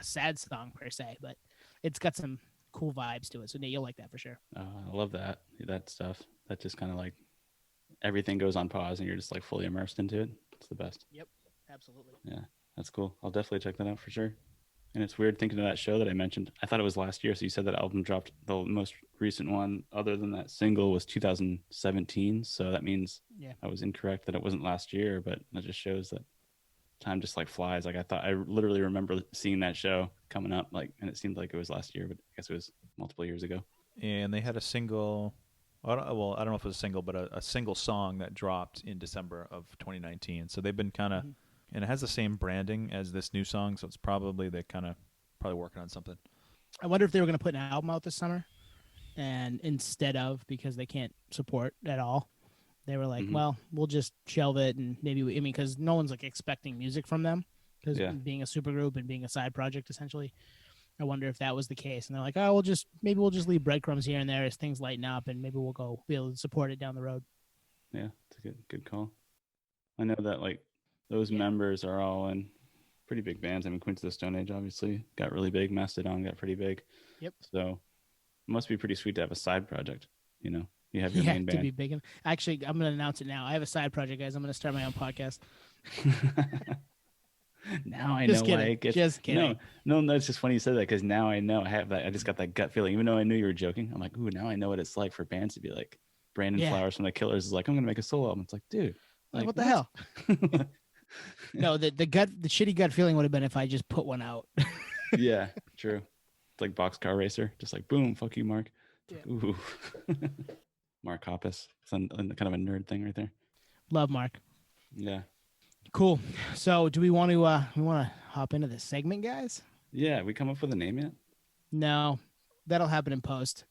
sad song per se, but it's got some cool vibes to it. So Nate, you'll like that for sure. I love that stuff. That just kind of like everything goes on pause and you're just like fully immersed into it. It's the best. Yep, absolutely. Yeah, that's cool. I'll definitely check that out for sure. And it's weird thinking of that show that I mentioned. I thought it was last year. So you said that album dropped. The most recent one, other than that single, was 2017. So that means I was incorrect that it wasn't last year. But that just shows that time just like flies. Like I literally remember seeing that show coming up, like, and it seemed like it was last year, but I guess it was multiple years ago. And they had a single. I don't know if it was a single, but a single song that dropped in December of 2019. So they've been kind of. And it has the same branding as this new song, so it's probably working on something. I wonder if they were going to put an album out this summer, and instead of, because they can't support at all, they were like, well, we'll just shelve it, and maybe because no one's like expecting music from them, because being a supergroup and being a side project essentially. I wonder if that was the case, and they're like, oh, we'll just leave breadcrumbs here and there as things lighten up, and maybe we'll be able to support it down the road. Yeah, it's a good call. I know that like. Those members are all in pretty big bands. I mean, Queens of the Stone Age obviously got really big. Mastodon got pretty big. Yep. So it must be pretty sweet to have a side project. You know, you have your main band. To be big. Actually, I'm going to announce it now. I have a side project, guys. I'm going to start my own podcast. Now I know why it gets. Just kidding. No, that's just funny you said that because now I know. I have that. I just got that gut feeling. Even though I knew you were joking, I'm like, ooh, now I know what it's like for bands to be like. Brandon Flowers from the Killers is like, I'm going to make a solo album. It's like, dude, like what the hell? No, the shitty gut feeling would have been if I just put one out. Yeah, true. It's like Boxcar Racer, just like boom, fuck you, Mark. Yeah. Ooh, Mark Hoppus. It's kind of a nerd thing right there. Love Mark. Yeah. Cool. So, do we want to hop into this segment, guys? Yeah, we come up with a name yet? No, that'll happen in post.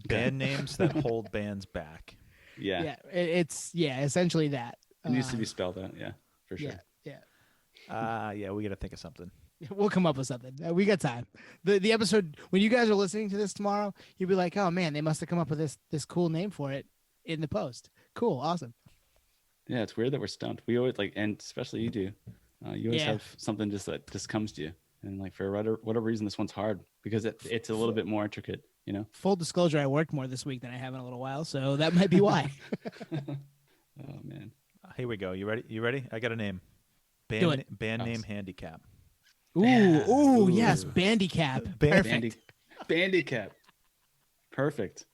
Band names that hold bands back. Yeah. Yeah, it's essentially that. It needs to be spelled out. Yeah. For sure. Yeah. We got to think of something. We'll come up with something. We got time. The episode, when you guys are listening to this tomorrow, you'll be like, oh man, they must have come up with this cool name for it in the post. Cool. Awesome. Yeah. It's weird that we're stumped. We always and especially you do. You always have something that just comes to you. And like for whatever reason, this one's hard because it's a little bit more intricate, you know? Full disclosure, I worked more this week than I have in a little while. So that might be why. Oh man. Here we go. You ready? I got a name. Band name Handicap. Ooh, yes, Bandicap. Perfect. Bandicap. Perfect.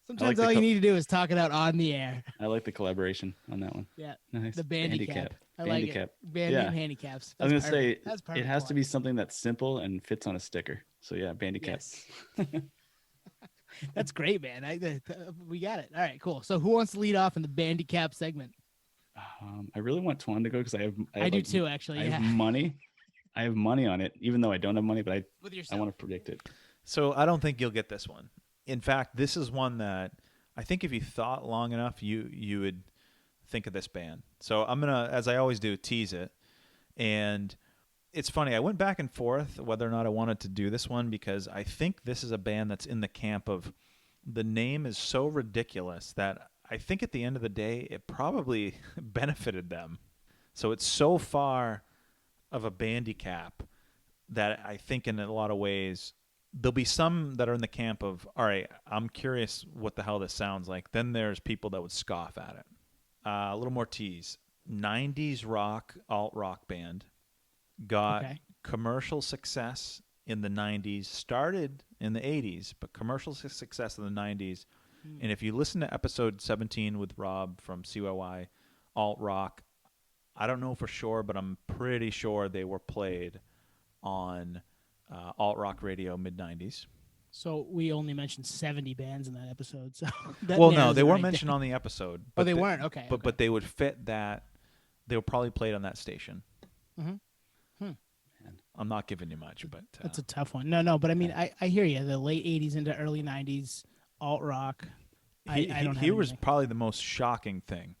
Sometimes all you need to do is talk it out on the air. I like the collaboration on that one. Yeah. Nice. The Bandicap. I like it. Band name Handicaps. I was going to say, it has to be something that's simple and fits on a sticker. So yeah, Bandicap. Yes. That's great, man. We got it. All right, cool. So who wants to lead off in the Bandicap segment? I really want Twan to go because I do too, actually. I have money. I have money on it, even though I don't have money, but I want to predict it. So I don't think you'll get this one. In fact, this is one that I think if you thought long enough, you would think of this band. So I'm going to, as I always do, tease it. And it's funny. I went back and forth whether or not I wanted to do this one because I think this is a band that's in the camp of the name is so ridiculous that I think at the end of the day, it probably benefited them. So it's so far of a Bandicap that I think in a lot of ways, there'll be some that are in the camp of, all right, I'm curious what the hell this sounds like. Then there's people that would scoff at it. A little more tease. 90s rock, alt-rock band. Got commercial success in the 90s. Started in the 80s, but commercial success in the 90s. And if you listen to episode 17 with Rob from CYY, alt rock. I don't know for sure, but I'm pretty sure they were played on alt rock radio mid '90s. So we only mentioned 70 bands in that episode. So that Well, no, narrows they it were right mentioned down. on the episode. Oh, But they weren't. Okay. But they would fit that. They were probably played on that station. I'm not giving you much, but That's a tough one. No, but I mean, I hear you. The late 80s into early 90s, alt rock. I don't have here was anything. probably the most shocking thing.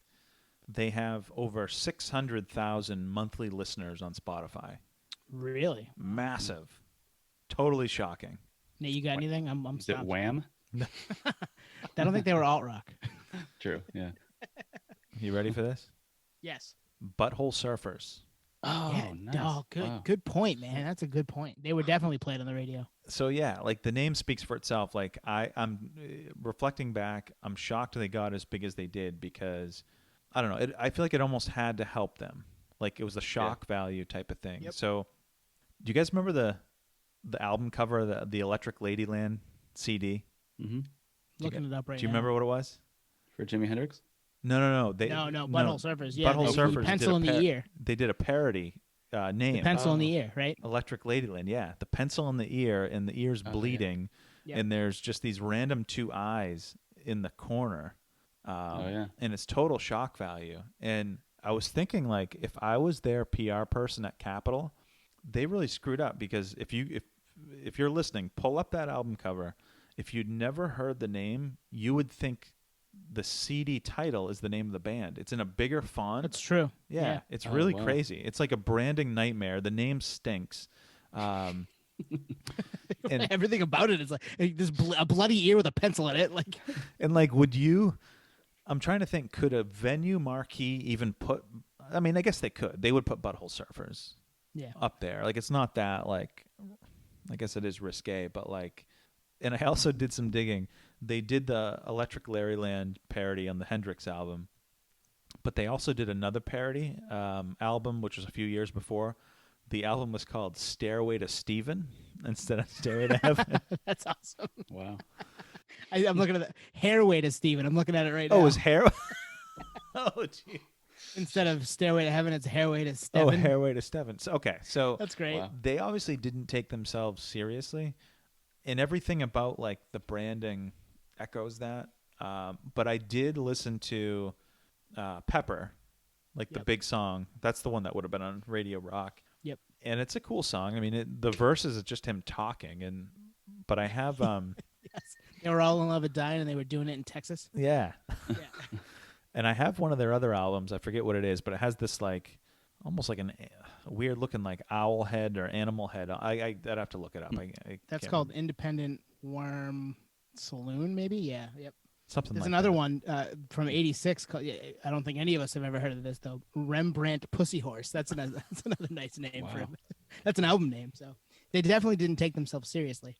They have over 600,000 monthly listeners on Spotify. Really? Massive. Totally shocking. Nate, you got anything? I'm Is it stumped. Wham? I don't think they were alt rock. True. Yeah. You ready for this? Yes. Butthole Surfers. Oh, Yeah. nice. Oh, good. Wow. Good point, man. That's a good point. They were definitely played on the radio. So yeah, like the name speaks for itself. Like I'm reflecting back, I'm shocked they got as big as they did because I don't know. I feel like it almost had to help them. Like it was a shock value type of thing. Yep. So, do you guys remember the album cover, the Electric Ladyland CD? Mm-hmm. Looking it up right now. Do you remember what it was? For Jimi Hendrix? No. No, Butthole Surfers. Yeah, Butthole the Surfers. pencil in the ear. They did a parody name. The pencil in the ear, right? Electric Ladyland. Yeah, the pencil in the ear, and the ear's bleeding, Yep. and there's just these random two eyes in the corner. And it's total shock value. And I was thinking, like, if I was their PR person at Capitol, they really screwed up because if you're listening, pull up that album cover. If you'd never heard the name, you would think the CD title is the name of the band. It's in a bigger font. That's true. Yeah, it's really crazy. It's like a branding nightmare. The name stinks. And Everything about it is like this a bloody ear with a pencil in it. Like, and like, would you? I'm trying to think. Could a venue marquee even put? I mean, I guess they could. They would put Butthole Surfers up there. Like, it's not that like. I guess it is risque, but like, and I also did some digging. They did the Electric Ladyland parody on the Hendrix album, but they also did another parody album, which was a few years before. The album was called Stairway to Steven instead of Stairway to Heaven. that's awesome. Wow. I'm looking at the Hairway to Steven. I'm looking at it right now. Oh, it was hair. Oh, gee. Instead of Stairway to Heaven, it's Hairway to Oh, Steven. Hairway to Steven. So, okay, so That's great. Wow. they obviously didn't take themselves seriously, and everything about like the branding echoes that. But I did listen to Pepper, like the big song. That's the one that would have been on Radio Rock. Yep. And it's a cool song. I mean, the verses is just him talking, but I have Yes. They were all in love with dying, and they were doing it in Texas. yeah. Yeah. And I have one of their other albums. I forget what it is, but it has this like almost like a weird looking like owl head or animal head. I'd have to look it up. I That's can't called remember. Independent Worm Saloon, maybe. Yeah. Yep. Something There's like another that. one from '86. I don't think any of us have ever heard of this though. Rembrandt Pussy Horse. That's another nice name for him. That's an album name. So they definitely didn't take themselves seriously.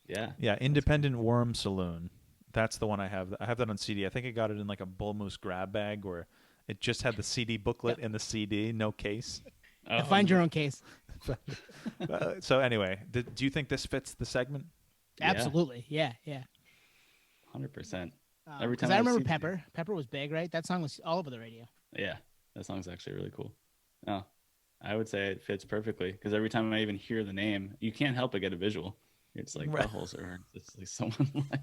Yeah. Yeah, Independent Worm Saloon. That's the one I have. I have that on CD. I think I got it in like a Bull Moose grab bag where it just had the CD booklet and the CD, no case. Find your own case. So anyway, do you think this fits the segment? Absolutely. Yeah. 100%. Every time Because I remember see- Pepper. Pepper was big, right? That song was all over the radio. Yeah, that song's actually really cool. No, I would say it fits perfectly because every time I even hear the name, you can't help but get a visual. It's like Right. buttholes, or it's like someone like.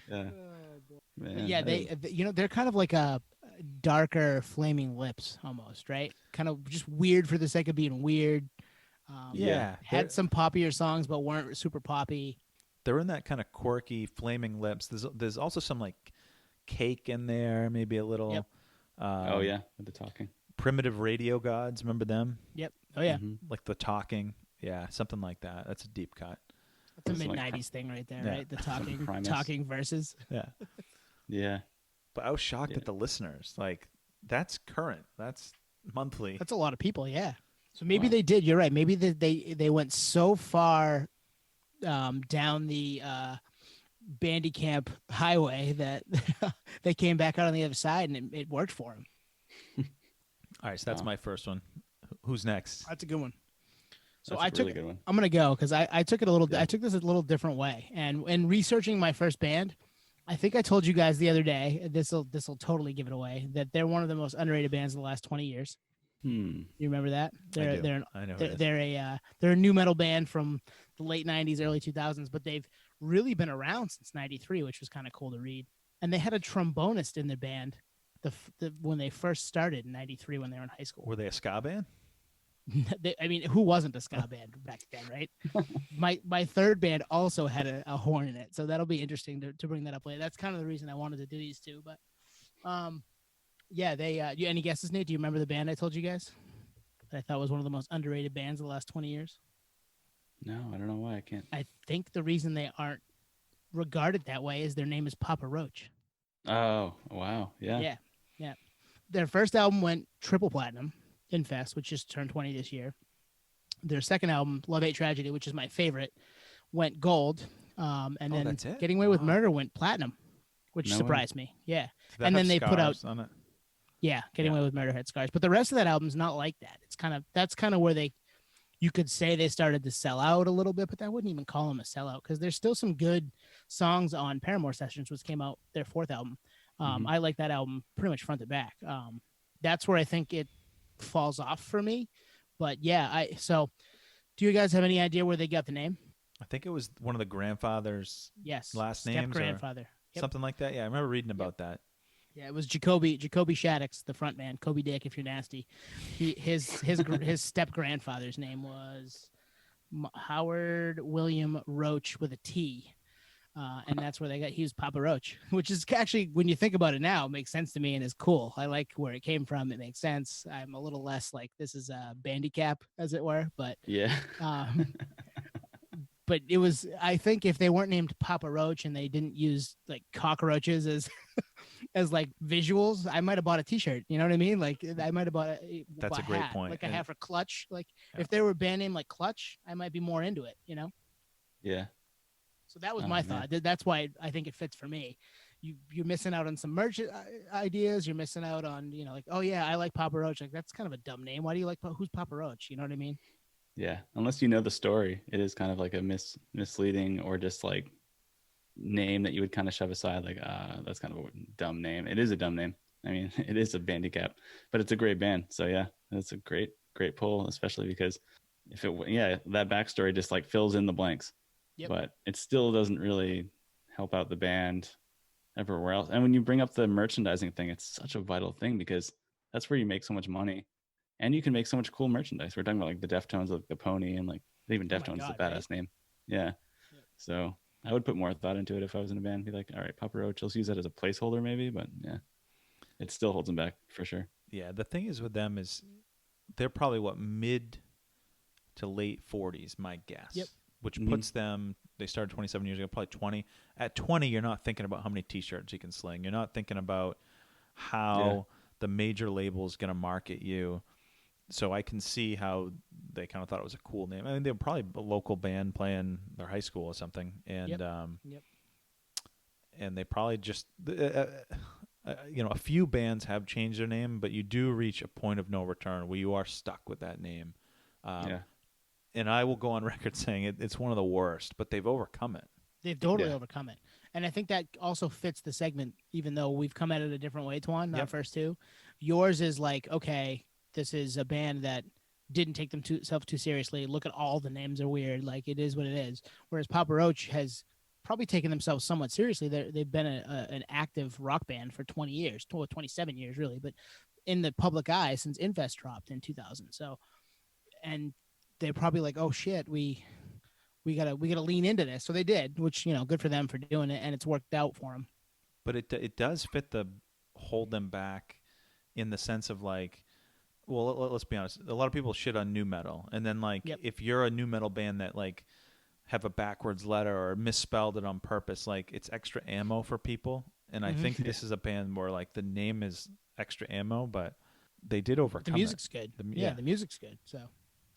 Yeah. Man, Yeah, they're kind of like a darker Flaming Lips almost, right? Kind of just weird for the sake of being weird. Yeah. Had some poppier songs, but weren't super poppy. They're in that kind of quirky Flaming Lips. There's also some like Cake in there, maybe a little. Yep. oh yeah, with the talking. Primitive Radio Gods, remember them? Yep. Oh yeah, Mhm. Like the talking. Yeah, something like that. That's a deep cut. that's a It's mid like '90s thing right there, Yeah. right? The talking, Primus. talking verses. Yeah. Yeah. But I was shocked Yeah. at the listeners. Like, that's current. That's monthly. That's a lot of people. Yeah. So maybe Wow. they did. You're right. Maybe they went so far down the Bandicap highway that they came back out on the other side, and it worked for them. All right, so that's Wow. my first one. Who's next? That's a good one. So That's I a really took. good one. I'm gonna go because I took it a little. Yeah. I took this a little different way, and in researching my first band, I think I told you guys the other day, this'll totally give it away, that they're one of the most underrated bands in the last 20 years. You remember that? I do. I know. They're a new metal band from the late 90s, early 2000s, but they've really been around since 93, which was kind of cool to read. And they had a trombonist in their band when they first started in 93 when they were in high school. Were they a ska band? I mean, who wasn't a ska band back then, right? My third band also had a horn in it, so that'll be interesting to bring that up later. That's kind of the reason I wanted to do these two. But yeah, they any guesses, Nate? Do you remember the band I told you guys that I thought was one of the most underrated bands of the last 20 years? No, I don't know why I can't. I think the reason they aren't regarded that way is their name is Papa Roach. Oh, wow. Yeah. Their first album went triple platinum. Infest, which just turned 20 this year. Their second album, Love Hate Tragedy, which is my favorite, went gold. And then Getting Away with Murder went platinum, which surprised me. Yeah. And then they put out on it. Yeah, Getting Away with Murder had scars. But the rest of that album's not like that. That's kind of where you could say they started to sell out a little bit, but I wouldn't even call them a sellout because there's still some good songs on Paramore Sessions, which came out their fourth album. I like that album pretty much front to back. That's where I think it falls off for me. But yeah, so do you guys have any idea where they got the name? I think it was one of the grandfather's last names, grandfather, something like that. Yeah, I remember reading about that. Yeah, it was Jacoby Shaddix, the front man, Kobe Dick, if you're nasty. His step grandfather's name was Howard William Roach with a T. And that's where he was Papa Roach, which is actually, when you think about it now, it makes sense to me and is cool. I like where it came from. It makes sense. I'm a little less like this is a Bandicap, as it were, but yeah. But it was, I think if they weren't named Papa Roach and they didn't use like cockroaches as as like visuals, I might have bought a t-shirt. You know what I mean? Like I might have bought That's a great hat, point. like a hat for Clutch. Like if they were a band name like Clutch, I might be more into it, you know? Yeah. So that was my thought. That's why I think it fits for me. You're missing out on some merch ideas. You're missing out on, like, oh yeah, I like Papa Roach. Like that's kind of a dumb name. Why do you like, who's Papa Roach? You know what I mean? Yeah. Unless you know the story, it is kind of like a misleading or just like name that you would kind of shove aside. Like, that's kind of a dumb name. It is a dumb name. I mean, it is a Bandicap, but it's a great band. So yeah, that's a great pull, especially because that backstory just like fills in the blanks. Yep. But it still doesn't really help out the band everywhere else. And when you bring up the merchandising thing, it's such a vital thing because that's where you make so much money and you can make so much cool merchandise. We're talking about like the Deftones, like the pony, and like even Deftones is a badass name. Yeah. So I would put more thought into it if I was in a band. Be like, all right, Papa Roach, let's use that as a placeholder maybe. But yeah, it still holds them back for sure. Yeah. The thing is with them is they're probably mid to late 40s, my guess. Yep. Which puts them, they started 27 years ago, probably 20. At 20, you're not thinking about how many T-shirts you can sling. You're not thinking about how the major label is going to market you. So I can see how they kind of thought it was a cool name. I mean, they were probably a local band playing their high school or something. And, and they probably just, a few bands have changed their name, but you do reach a point of no return where you are stuck with that name. And I will go on record saying it's one of the worst, but they've overcome it. They've totally overcome it. And I think that also fits the segment, even though we've come at it a different way, Twan, our first two. Yours is like, okay, this is a band that didn't take themselves too seriously. Look at all the names are weird. Like, it is what it is. Whereas Papa Roach has probably taken themselves somewhat seriously. They've been an active rock band for 20 years, 27 years, really, but in the public eye since Infest dropped in 2000. So, and they're probably like, oh shit, we gotta lean into this. So they did, which, good for them for doing it, and it's worked out for them. But it does fit the hold them back in the sense of like, well, let's be honest. A lot of people shit on nu metal, and then like if you're a nu metal band that like have a backwards letter or misspelled it on purpose, like it's extra ammo for people. And I think this is a band where like the name is extra ammo, but they did overcome. The music's good. The music's good. So.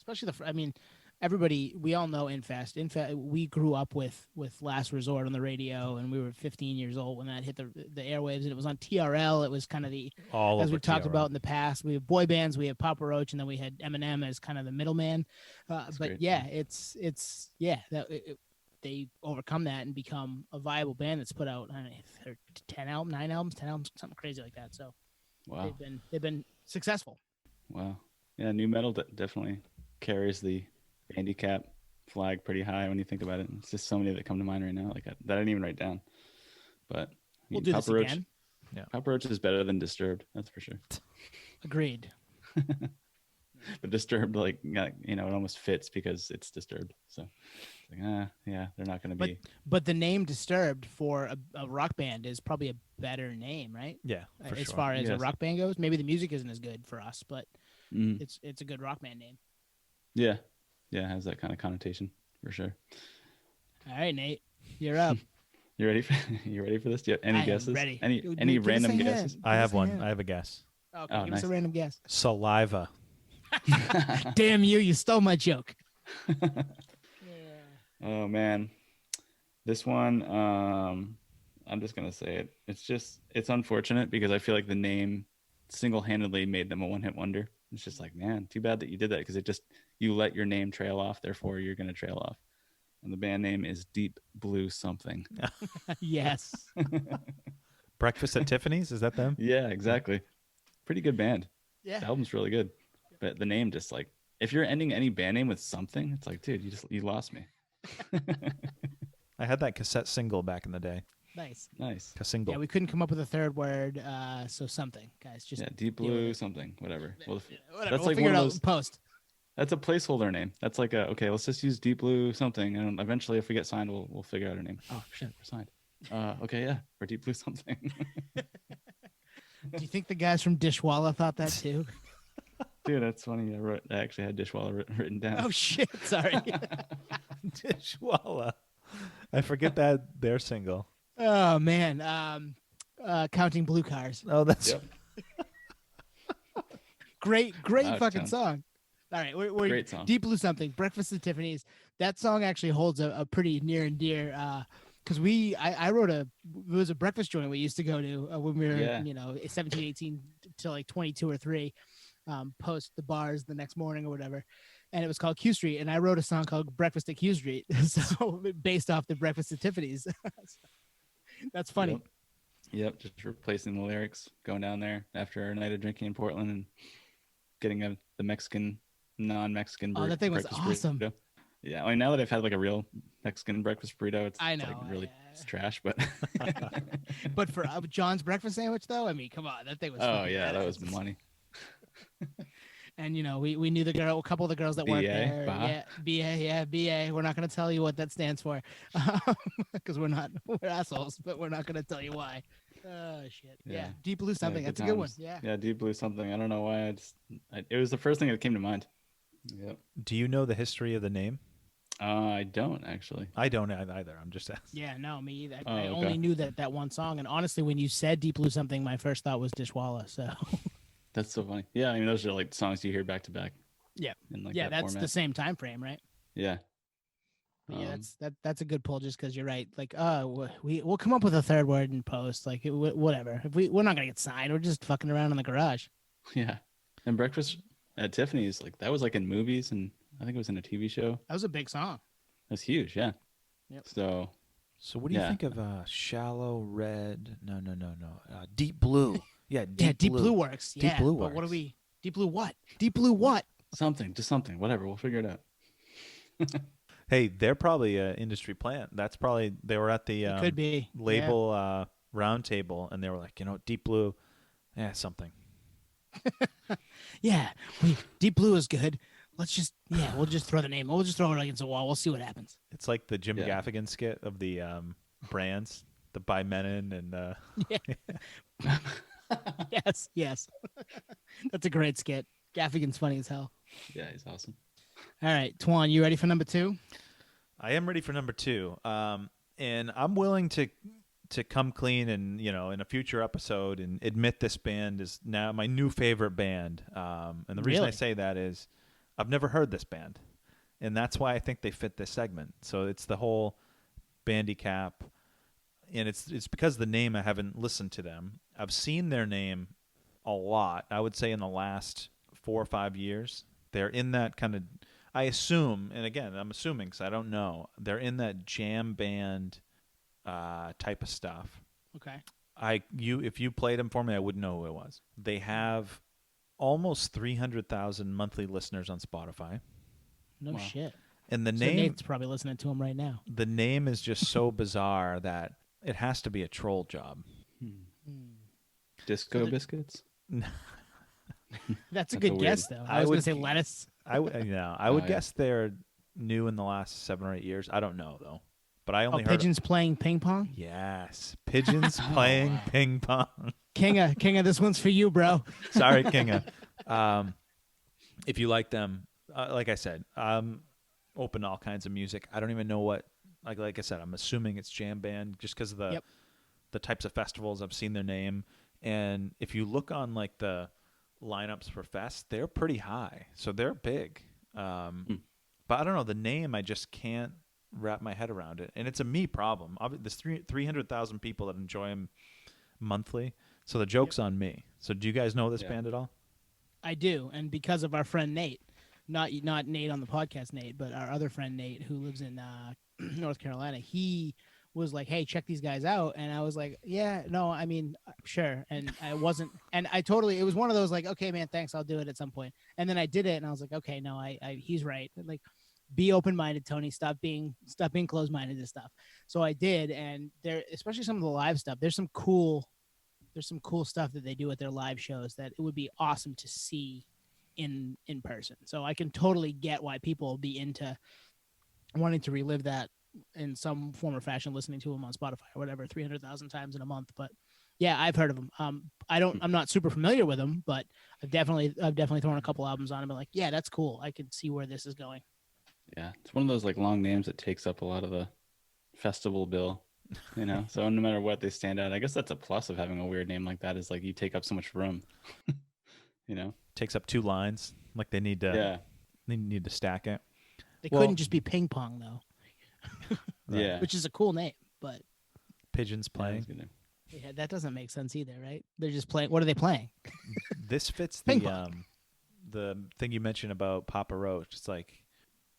Especially everybody, we all know Infest. We grew up with Last Resort on the radio, and we were 15 years old when that hit the airwaves, and it was on TRL. It was kind of as we've talked about in the past. We have boy bands, we have Papa Roach, and then we had Eminem as kind of the middleman. But great. Yeah, they overcome that and become a viable band that's put out 10 albums, 9 albums, 10 albums, something crazy like that. So Wow. they've been successful. Wow. Yeah, new metal definitely carries the handicap flag pretty high when you think about it. It's just so many that come to mind right now, like that I didn't even write down. But We'll do this again. Yeah. Papa Roach is better than Disturbed, that's for sure. Agreed. But Disturbed, like, it almost fits because it's Disturbed. So it's like, yeah, they're not going to be. But the name Disturbed for a rock band is probably a better name, right? Yeah, for as sure. far as a Yes. rock band goes. Maybe the music isn't as good for us, but Mm. it's a good rock band name. Yeah, it has that kind of connotation for sure. All right, Nate, you're up. You ready for this? Do you have any I am guesses? ready. Any Give any us a random hint. guesses? Give I us have a one. hint. I have a guess. Okay, Oh, give us a nice. random guess. Saliva. Damn you stole my joke. Oh man, this one. I'm just gonna say it. It's unfortunate because I feel like the name single-handedly made them a one-hit wonder. It's just like, man, too bad that you did that because you let your name trail off. Therefore, you're gonna trail off. And the band name is Deep Blue Something. Yes. Breakfast at Tiffany's? Is that them? Yeah, exactly. Pretty good band. Yeah. The album's really good, but the name just like, if you're ending any band name with something, it's like, dude, you lost me. I had that cassette single back in the day. Nice. Nice. Single. Yeah, we couldn't come up with a third word, so something, guys. Just Yeah, Deep deal with Blue it. something, whatever. Well, Whatever. that's We'll like figure one it of out those. in post. That's a placeholder name. That's like okay, let's just use Deep Blue something, and eventually, if we get signed, we'll figure out our name. Oh shit, we're signed. Okay, yeah, we're Deep Blue something. Do you think the guys from Dishwalla thought that too? Dude, that's funny. I actually had Dishwalla written down. Oh shit! Sorry. Dishwalla. I forget that their single. Oh man. Counting Blue Cars. Oh, that's Yep. Great Wow, it fucking sounds- song. All right, we're Great song. Deep Blue Something, Breakfast at Tiffany's. That song actually holds a pretty near and dear because I wrote it was a breakfast joint we used to go to when we were Yeah. 17, 18 to like 22 or 3, post the bars the next morning or whatever, and it was called Q Street, and I wrote a song called Breakfast at Q Street, so based off the Breakfast at Tiffany's. That's funny. Yep, just replacing the lyrics, going down there after a night of drinking in Portland and getting the Mexican, non-Mexican Oh, that thing was breakfast awesome. burrito. Yeah, I mean, now that I've had like a real Mexican breakfast burrito, it's I know, like really yeah. it's trash, but But for John's breakfast sandwich, though, I mean, come on, that thing was. oh fucking yeah, that badass. was money. And we knew a couple of the girls that worked BA, there. Baja? Yeah, BA. We're not going to tell you what that stands for, because we're assholes, but we're not going to tell you why. Oh shit. Yeah, Yeah. Deep Blue something. good That's a good one. times. Yeah. Yeah, Deep Blue something. I don't know why. It was the first thing that came to mind. Yep. Do you know the history of the name? I don't actually. I don't either. I'm just asking. Yeah, no, me either. Oh, I okay. only knew that one song, and honestly, when you said Deep Blue something, my first thought was Dishwalla. So That's so funny. Yeah, I mean, those are like songs you hear back to back. Yeah. In like yeah, that that's format. the same time frame, right? Yeah. But yeah, that's a good pull just because you're right. Like, we'll come up with a third word in post. Like, whatever. If we're not gonna get signed, we're just fucking around in the garage. Yeah. And Breakfast at Tiffany's, like that was like in movies, and I think it was in a TV show. That was a big song. That's huge. Yeah. Yep. So So what do you Yeah. think of Shallow Red? No. Deep Blue. Yeah, Deep Blue works. Deep Yeah, Blue but what works. do we? Deep Blue what? Deep Blue what? just something, whatever. We'll figure it out. Hey, they're probably an industry plant. That's probably they were at the It could be label round table, and they were like, Deep Blue, something. Yeah, Deep Blue is good. We'll just throw the name. We'll just throw it against the wall. We'll see what happens. It's like the Jim Yeah. Gaffigan skit of the brands, the By Menon and Yes. That's a great skit. Gaffigan's funny as hell. Yeah, he's awesome. All right, Twan, you ready for number 2? I am ready for number 2. And I'm willing to come clean and, in a future episode and admit this band is now my new favorite band. And the reason I Really? say that is I've never heard this band. And that's why I think they fit this segment. So it's the whole Bandicap. And it's because of the name I haven't listened to them. I've seen their name a lot. I would say in the last 4 or 5 years. They're in that kind of I assume, and again, I'm assuming because I don't know, they're in that jam band type of stuff. Okay. If you played them for me, I wouldn't know who it was. They have almost 300,000 monthly listeners on Spotify. No shit. And the So name, Nate's probably listening to him right now. the name is just so bizarre that it has to be a troll job. Disco biscuits. That's a That's good a guess, though. I was going to say lettuce. I would guess they're new in the last 7 or 8 years. I don't know though, but I only heard pigeons playing ping pong. Yes, pigeons playing ping pong. Kinga, this one's for you, bro. Sorry, Kinga. If you like them, like I said, open to all kinds of music. I don't even know what. Like I said, I'm assuming it's jam band just because of the types of festivals I've seen their name. And if you look on like the lineups for fest, they're pretty high, so they're big. But I don't know the name. I just can't wrap my head around it, and it's a me problem. There's 300,000 people that enjoy them monthly, so the joke's on me. So do you guys know this band at all? I do, and because of our friend Nate, not Nate on the podcast, Nate, but our other friend Nate who lives in North Carolina, he was like, hey, check these guys out. And I was like, yeah, no, I mean, sure. And I wasn't, and I totally, it was one of those like, okay, man, thanks. I'll do it at some point. And then I did it and I was like, okay, no, he's right. Like, be open-minded, Tony. Stop being closed-minded and stuff. So I did. And there, especially some of the live stuff, there's some cool stuff that they do at their live shows that it would be awesome to see in person. So I can totally get why people will be into wanting to relive that in some form or fashion, listening to them on Spotify or whatever, 300,000 times in a month. But yeah, I've heard of them. I'm not super familiar with them, but I've definitely thrown a couple albums on them and like, yeah, that's cool. I could see where this is going. Yeah. It's one of those like long names that takes up a lot of the festival bill, you know? So no matter what, they stand out. I guess that's a plus of having a weird name like that is like you take up so much room, you know? Takes up 2 lines. Like they need to, they need to stack it. They couldn't just be ping pong though. Yeah. Which is a cool name, but pigeons playing. Yeah, that doesn't make sense either, right? They're just playing. What are they playing? This fits Ping the pong. the thing you mentioned about Papa Roach. It's like,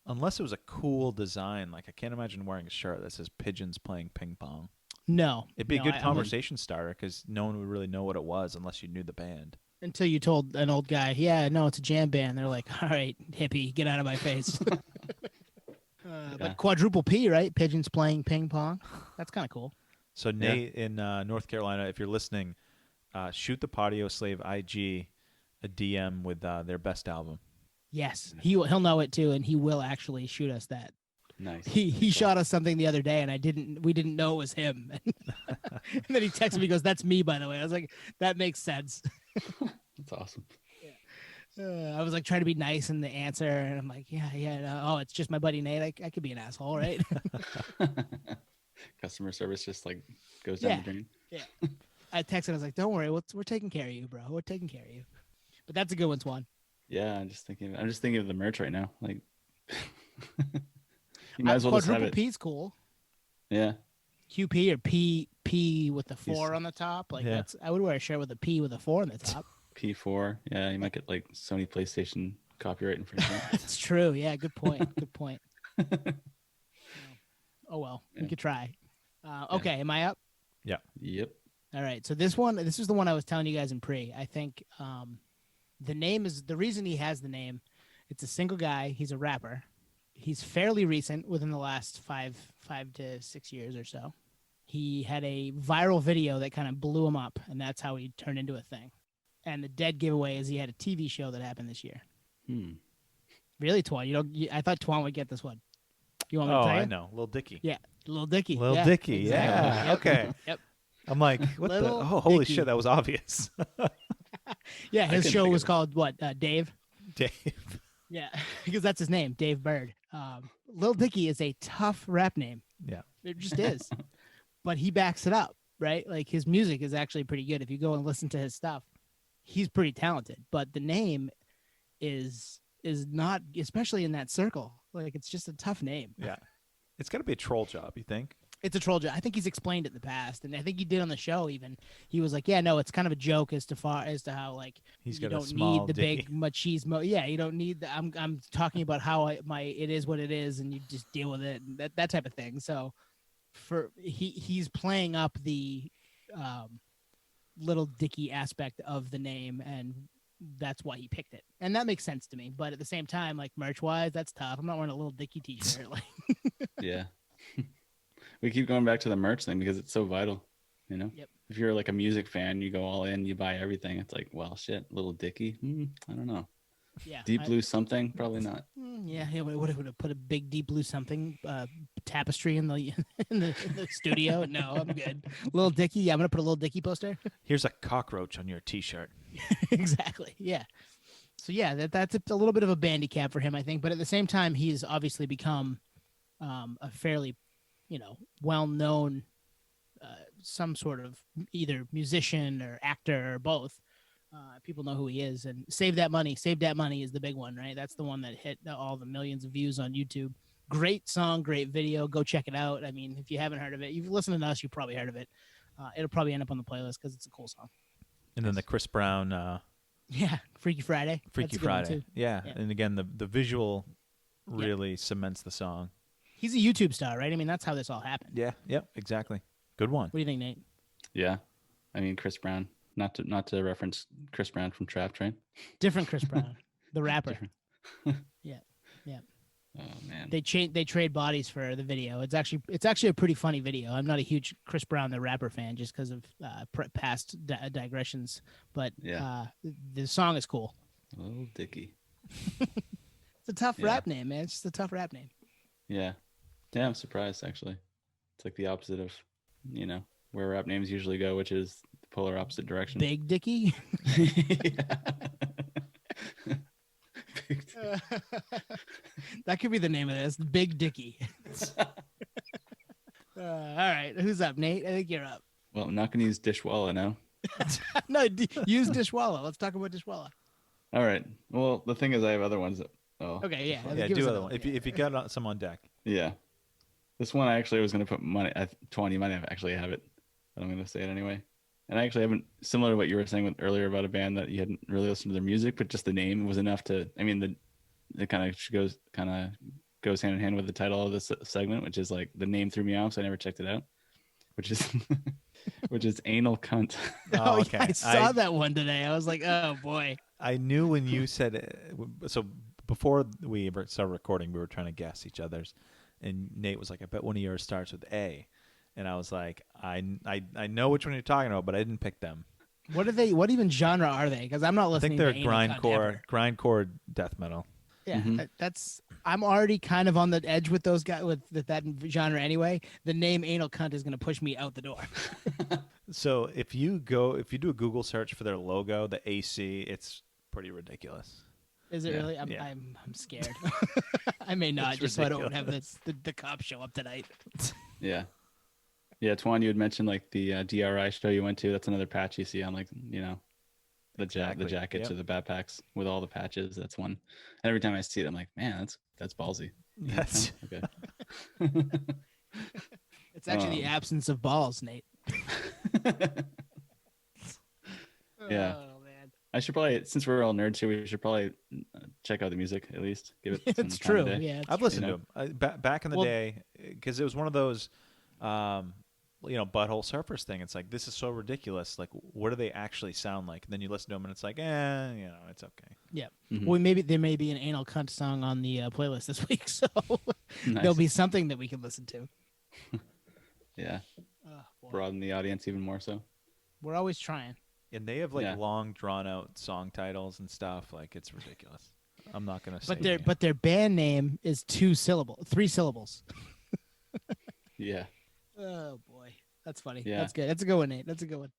unless it was a cool design, like I can't imagine wearing a shirt that says pigeons playing ping pong. No, It'd be a good conversation starter because no one would really know what it was unless you knew the band. Until you told an old guy, yeah, no, it's a jam band. They're like, all right, hippie, get out of my face. But quadruple P, right? Pigeons playing ping pong. That's kind of cool. So Nate in North Carolina, if you're listening, shoot the Patio Slave IG a DM with their best album. Yes, he'll know it too, and he will actually shoot us that. Nice. He shot us something the other day, and we didn't know it was him. And then he texted me, he goes, "That's me, by the way." I was like, "That makes sense." That's awesome. I was like trying to be nice in the answer, and I'm like, yeah. No, oh, it's just my buddy Nate. I could be an asshole, right? Customer service just like goes down the drain. Yeah. I texted. I was like, "Don't worry, we're taking care of you, bro. We're taking care of you." But that's a good one, Swan. Yeah, I'm just thinking of the merch right now. Like, you might as well just have quadruple it. P's cool. Yeah. QP or P with the 4 on the top. Like that's. I would wear a shirt with a P with a 4 on the top. P4. Yeah, you might get like Sony PlayStation copyright infringement. That's true. Yeah, good point. Good point. Oh well, we could try. Okay, am I up? Yeah. Yep. All right. So this is the one I was telling you guys in pre. I think the name is the reason he has the name. It's a single guy. He's a rapper. He's fairly recent, within the last 5 to 6 years or so. He had a viral video that kind of blew him up, and that's how he turned into a thing. And the dead giveaway is he had a TV show that happened this year. Really, Twan? I thought Twan would get this one. You want me to tell you? I know. Lil Dicky. Yeah, Lil Dicky. Lil Dicky, exactly. yeah. Okay. Yep. I'm like, what the? Lil Oh, holy Dicky. shit, that was obvious. Yeah, his couldn't show think was of it. called what? Dave? Dave. Yeah, because that's his name, Dave Bird. Lil Dicky is a tough rap name. Yeah. It just is. But he backs it up, right? Like his music is actually pretty good. If you go and listen to his stuff, he's pretty talented. But the name is not, especially in that circle. Like it's just a tough name. Yeah. It's got to be a troll job, you think? It's a troll joke. I think he's explained it in the past, and I think he did on the show. Even he was like, "Yeah, no, it's kind of a joke as to how like He's you got a don't small need the dicky. big machismo. Yeah, you don't need the. I'm talking about how it is what it is, and you just deal with it, and that type of thing. So, he's playing up the little dicky aspect of the name, and that's why he picked it, and that makes sense to me. But at the same time, like merch wise, that's tough. I'm not wearing a little dicky t-shirt. Like, Yeah. We keep going back to the merch thing because it's so vital, you know. Yep. If you're like a music fan, you go all in, you buy everything. It's like, well, shit, little Dicky. I don't know. yeah, Deep blue something, probably not. Yeah, he would have put a big deep blue something tapestry in the in the studio. No, I'm good. Little Dicky, yeah, I'm gonna put a little Dicky poster. Here's a cockroach on your T-shirt. Exactly. Yeah. So yeah, that's a little bit of a Bandicap for him, I think. But at the same time, he's obviously become a fairly, well-known some sort of either musician or actor or both. People know who he is, and Save That Money is the big one, right? That's the one that hit all the millions of views on YouTube. Great song, great video. Go check it out. I mean, if you haven't heard of it, you've listened to us, you probably heard of it. It'll probably end up on the playlist because it's a cool song. And then the Chris Brown Yeah, Freaky Friday. Freaky That's a good one, Friday. too. Yeah. Yeah. And again, the visual really cements the song. He's a YouTube star, right? I mean, that's how this all happened. Yeah. Yep. Exactly. Good one. What do you think, Nate? Yeah. I mean, Chris Brown, not to reference Chris Brown from Trap Train. Different Chris Brown, the rapper. Yeah. Oh man. They trade bodies for the video. It's actually a pretty funny video. I'm not a huge Chris Brown the rapper fan just because of past digressions, but Yeah. The song is cool. Little Dicky. It's a tough rap name, man. It's just a tough rap name. Yeah. Yeah, I'm surprised actually. It's like the opposite of, where rap names usually go, which is the polar opposite direction. Big Dicky. That could be the name of this. Big Dicky. All right, who's up, Nate? I think you're up. Well, I'm not going to use Dishwalla now. No, use Dishwalla. Let's talk about Dishwalla. All right. Well, the thing is, I have other ones. Okay, yeah. Yeah. Give us Do another other one. If you got some on deck. Yeah. This one I actually was going to put money. 20 might actually have it, but I'm going to say it anyway. And I actually haven't, similar to what you were saying earlier about a band that you hadn't really listened to their music, but just the name was enough to. I mean, it kind of goes hand in hand with the title of this segment, which is like the name threw me off, so I never checked it out. Which is Anal Cunt. Oh, okay. Yeah, I saw that one today. I was like, oh boy. I knew when you said it. So before we ever started recording, we were trying to guess each other's, and Nate was like, "I bet one of yours starts with A," and I was like, "I know which one you're talking about, but I didn't pick them." What are they? What even genre are they? Because I'm not listening. I think they're grindcore death metal. Yeah, that's. I'm already kind of on the edge with those guys with that genre anyway. The name Anal Cunt is going to push me out the door. So if you do a Google search for their logo, the AC, it's pretty ridiculous. Is it really? I'm scared. I may not, just so I don't have the cops show up tonight. Yeah. Yeah, Twan, you had mentioned like the DRI show you went to. That's another patch you see on like, the jackets or the backpacks with all the patches. That's one. And every time I see it, I'm like, man, that's ballsy. That's okay. It's actually the absence of balls, Nate. Yeah. Oh man. I should probably, since we're all nerds here, we should probably check out the music at least. Give it. It's true. Yeah, I've listened to them back in the day because it was one of those, butthole surfers thing. It's like, this is so ridiculous. Like, what do they actually sound like? And then you listen to them, and it's like, it's okay. Yeah. Mm-hmm. Well, maybe there may be an Anal Cunt song on the playlist this week, so Nice. there'll be something that we can listen to. Yeah. Oh, Broaden the audience even more so. We're always trying. And they have long, drawn out song titles and stuff. Like, it's ridiculous. I'm not gonna say. But their band name is 3 syllables. Yeah. Oh boy, that's funny. Yeah. That's good. That's a good one, Nate. That's a good one.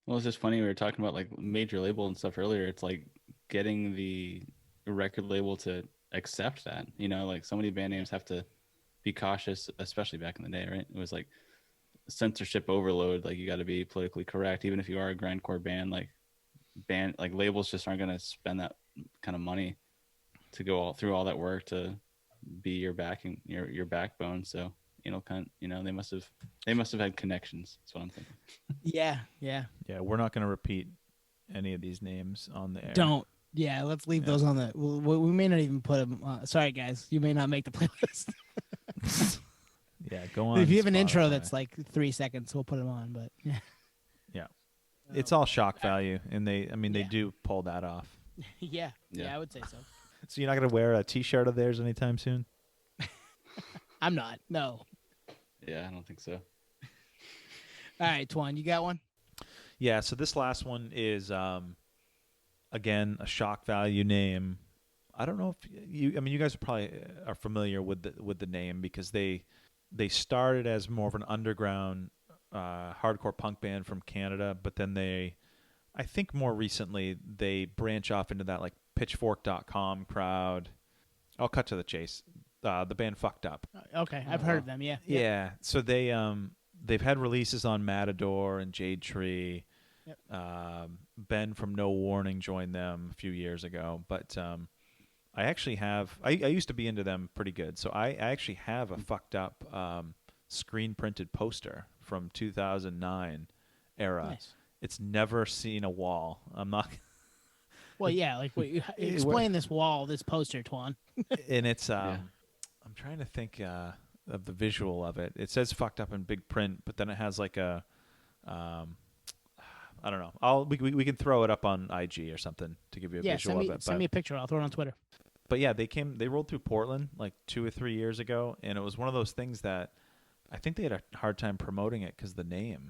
Well, it's just funny. We were talking about like major label and stuff earlier. It's like getting the record label to accept that. Like so many band names have to be cautious, especially back in the day, right? It was like censorship overload. Like you got to be politically correct, even if you are a grindcore band. Like labels just aren't going to spend that kind of money to go through all that work to be your backing, your backbone. So Anal Cunt. You know, they must have had connections. That's what I'm thinking. Yeah. Yeah, we're not going to repeat any of these names on the air. Don't. Yeah, let's leave those on the. We may not even put them. Sorry, guys, you may not make the playlist. Yeah, go on. If you have an Spotify. intro that's like 3 seconds, we'll put them on. But yeah, Yeah, it's all shock value, and they Yeah. do pull that off. yeah, Yeah. I would say so. So you're not going to wear a T-shirt of theirs anytime soon? I'm not. No. Yeah, I don't think so. All right, Twan, you got one? Yeah. So this last one is again a shock value name. I don't know if you. I mean, you guys probably are familiar with the name because they started as more of an underground hardcore punk band from Canada, but then I think more recently they branch off into that like Pitchfork.com crowd. I'll cut to the chase. The band Fucked Up. Okay, I've heard of them. Yeah. Yeah. So they've had releases on Matador and Jade Tree. Yep. Ben from No Warning joined them a few years ago, but I actually have. I used to be into them pretty good, so I actually have a Fucked Up screen printed poster from 2009 era. Nice. It's never seen a wall. I'm not. Well, yeah. Like, explain this poster, Twan. And it's I'm trying to think of the visual of it. It says Fucked Up in big print, but then it has like a I don't know. We can throw it up on IG or something to give you a visual of it. Send me a picture. I'll throw it on Twitter. But yeah, they rolled through Portland like 2 or 3 years ago, and it was one of those things that I think they had a hard time promoting it because the name.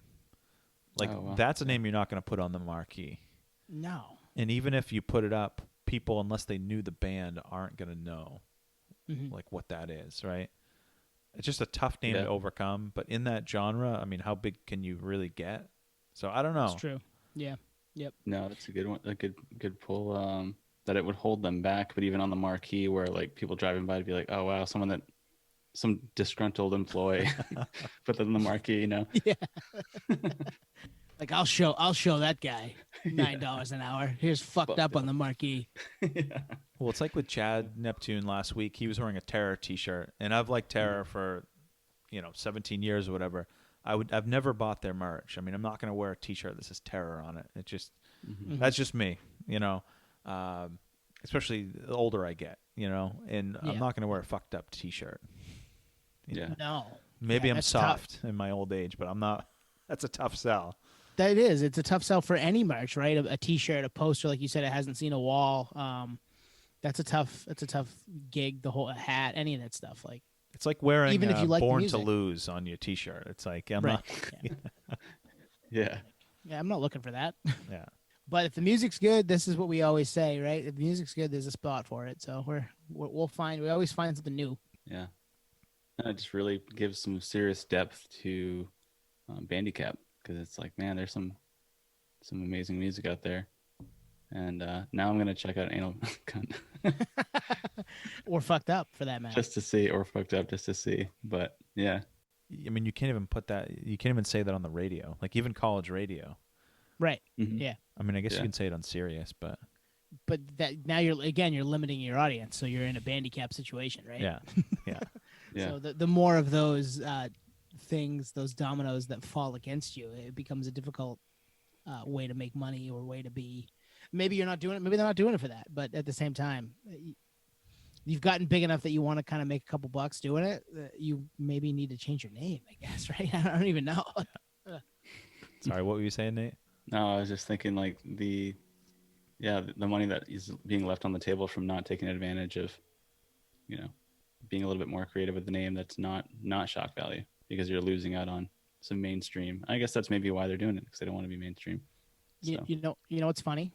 Like that's a name you're not going to put on the marquee. No. And even if you put it up, people, unless they knew the band, aren't going to know like what that is, right? It's just a tough name to overcome. But in that genre, I mean, how big can you really get? So I don't know. That's true. Yeah. Yep. No, that's a good one. A good pull. That it would hold them back, but even on the marquee, where like people driving by to be like, oh wow, some disgruntled employee put that on the marquee, you know? Yeah. Like I'll show that guy $9 an hour. Here's Fucked Up on the marquee. Yeah. Well, it's like with Chad Neptune last week. He was wearing a Terror T-shirt, and I've liked Terror for 17 years or whatever. I've never bought their merch. I mean, I'm not going to wear a T-shirt that says Terror on it. It just that's just me, especially the older I get, and I'm not going to wear a Fucked Up T-shirt. No. Maybe I'm that's soft in my old age, but I'm not. That's a tough sell. That is. It's a tough sell for any merch, right? A T-shirt, a poster, like you said, it hasn't seen a wall. That's a tough gig. The whole hat, any of that stuff. Like it's like wearing even if you like Born the to music. Lose on your T-shirt. It's like I'm Right. not. Yeah. Yeah, I'm not looking for that. Yeah. But if the music's good, this is what we always say, right? If the music's good, there's a spot for it. So we'll find. We always find something new. Yeah. And it just really gives some serious depth to Bandicap, because it's like, man, there's some amazing music out there. And now I'm gonna check out Anal Cunt Or Fucked Up, for that matter. just to see, or Fucked Up just to see. But yeah, I mean, you can't even put that. You can't even say that on the radio, like even college radio. Right. Mhm. Yeah. I mean, I guess you can say it on Sirius, but But that now you're limiting your audience, so you're in a Bandicap situation, right? yeah, yeah. yeah, So the more of those things, those dominoes that fall against you, it becomes a difficult way to make money or way to be. Maybe you're not doing it. Maybe they're not doing it for that. But at the same time, you've gotten big enough that you want to kind of make a couple bucks doing it. You maybe need to change your name, I guess, right? I don't even know. Sorry, what were you saying, Nate? no, I was just thinking like the money that is being left on the table from not taking advantage of, being a little bit more creative with the name that's not shock value, because you're losing out on some mainstream. I guess that's maybe why they're doing it, because they don't want to be mainstream. So. You know what's funny?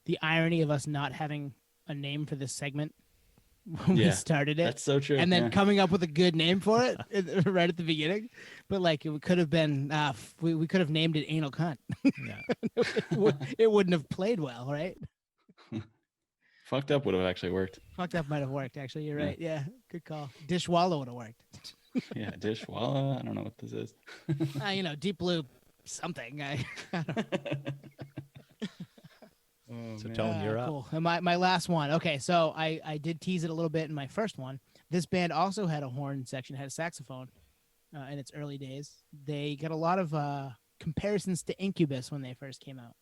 The irony of us not having a name for this segment when we started it. That's so true. And then coming up with a good name for it right at the beginning. But like it could have been, we could have named it Anal Cunt. Yeah. It wouldn't have played well, right? Fucked Up would have actually worked. Fucked Up might have worked, actually. You're right. Yeah, good call. Dishwalla would have worked. Yeah, Dishwalla. I don't know what this is. Deep Blue something. I don't know. So tell them you're up. Cool. And my last one. Okay, so I did tease it a little bit in my first one. This band also had a horn section, had a saxophone. in its early days. They got a lot of comparisons to Incubus when they first came out.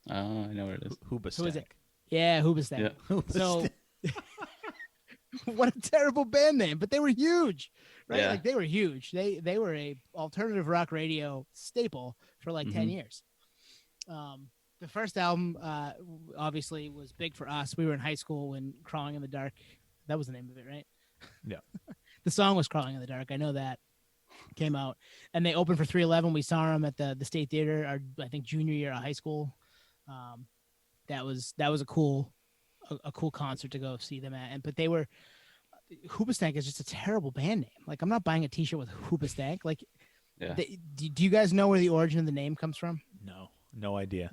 Oh, I know what it is. Hoobastank. Who is it? Yeah, Hoobastank. Yeah. So, what a terrible band name, but they were huge, right? Yeah. Like they were huge. They were a alternative rock radio staple for like 10 years. The first album obviously was big for us. We were in high school when Crawling in the Dark, that was the name of it, right? Yeah. The song was Crawling in the Dark. I know that came out, and they opened for 311. We saw them at the State Theater, our I think junior year of high school. That was a cool concert to go see them at. But they were Hoobastank is just a terrible band name. Like I'm not buying a T-shirt with Hoobastank. Like, Yeah. Do you guys know where the origin of the name comes from? No idea.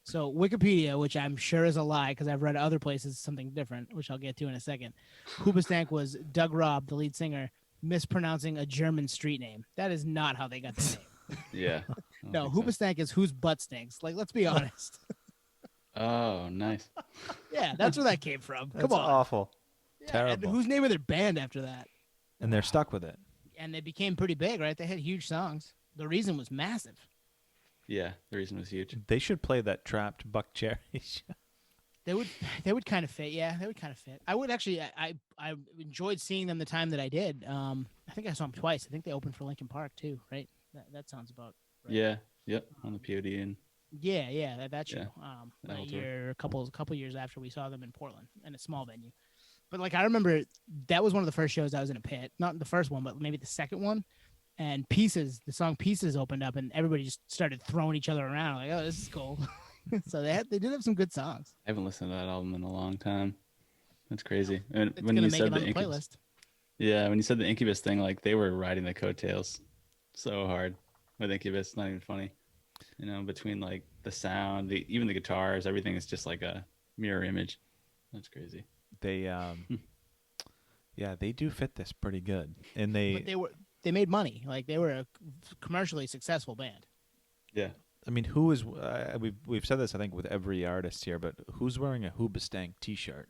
So Wikipedia, which I'm sure is a lie because I've read other places something different, which I'll get to in a second. Hoobastank was Doug Robb, the lead singer, mispronouncing a German street name. That is not how they got the name. Yeah. No, Hoobastank is whose butt stinks. Like, let's be honest. Oh, nice. Yeah, that's where that came from. That's Come on. awful. Yeah, Terrible. and whose name of their band after that? And they're stuck with it. And they became pretty big, right? They had huge songs. The Reason was massive. Yeah, the reason was huge. They should play that Trapped Buck Cherry show. They would kind of fit. Yeah, they would kind of fit. I would actually. I enjoyed seeing them the time that I did. I think I saw them twice. I think they opened for Linkin Park too, right? That sounds about right. Yeah. Yep. On the POD and Yeah, that show. That whole tour. A couple years after we saw them in Portland in a small venue. But like I remember that was one of the first shows I was in a pit. Not the first one, but maybe the second one. And the song Pieces opened up, and everybody just started throwing each other around. Like, oh, this is cool. So they did have some good songs. I haven't listened to that album in a long time. That's crazy. And It's when gonna you make said it the on the Incubus, playlist. yeah, when you said the Incubus thing, like they were riding the coattails so hard with Incubus. It's not even funny. You know, between like the sound, even the guitars, everything is just like a mirror image. That's crazy. They yeah, they do fit this pretty good. And But they made money. Like they were a commercially successful band. Yeah. I mean, who is we've said this I think with every artist here, but who's wearing a Hoobastank T-shirt?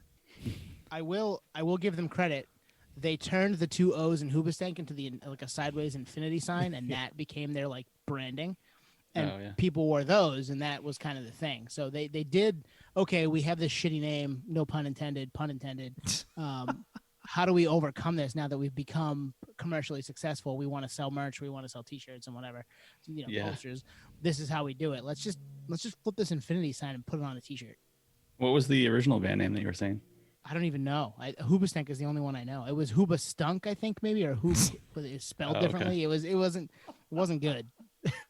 I will give them credit. They turned the two O's in Hoobastank into like a sideways infinity sign, and that became their like branding. And people wore those, and that was kind of the thing. So they did okay. We have this shitty name, no pun intended. Pun intended. How do we overcome this now that we've become commercially successful? We want to sell merch, we want to sell T-shirts and whatever, posters. This is how we do it. Let's just flip this infinity sign and put it on a T-shirt. What was the original band name that you were saying? I don't even know. Hoobastank is the only one I know. It was Hoobastunk, I think, maybe, or Hoob, but it's spelled differently. Okay. It wasn't good.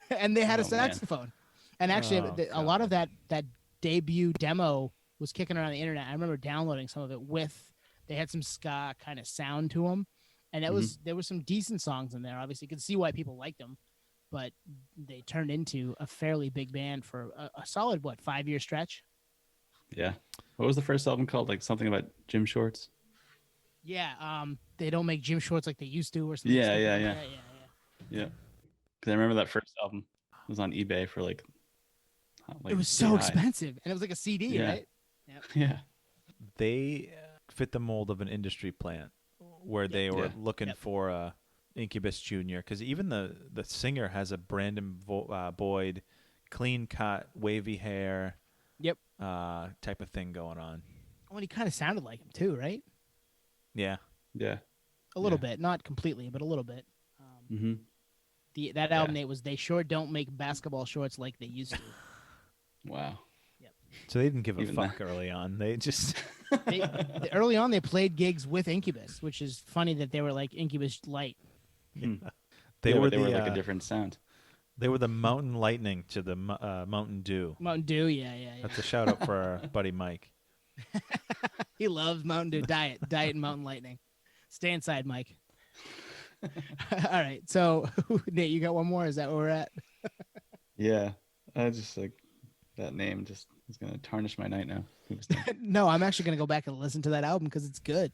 And they had a saxophone. Man. And actually, a lot of that debut demo was kicking around the internet. I remember downloading some of it they had some ska kind of sound to them, and there was some decent songs in there. Obviously, you could see why people liked them, but they turned into a fairly big band for a solid 5-year stretch. Yeah. What was the first album called? Like something about gym shorts? Yeah. They don't make gym shorts like they used to, or something. Yeah. Yeah. Because I remember that first album was on eBay for like it was so expensive, and it was like a CD, right? Yep. Yeah. They fit the mold of an industry plant where they were looking for a Incubus Junior, because even the singer has a Brandon Boyd clean cut, wavy hair, type of thing going on. Oh, and he kind of sounded like him too, right? Yeah. A little bit, not completely, but a little bit. That album name was "They Sure Don't Make Basketball Shorts Like They Used to." Wow. So they didn't give a fuck early on. They just early on they played gigs with Incubus, which is funny that they were like Incubus Light. They were like a different sound. They were the Mountain Lightning to the Mountain Dew. Mountain Dew, yeah. That's a shout out for our buddy Mike. He loves Mountain Dew diet and Mountain Lightning. Stay inside, Mike. All right, so Nate, you got one more? Is that where we're at? Yeah, I just like that name just is gonna tarnish my night now. No, I'm actually gonna go back and listen to that album because it's good.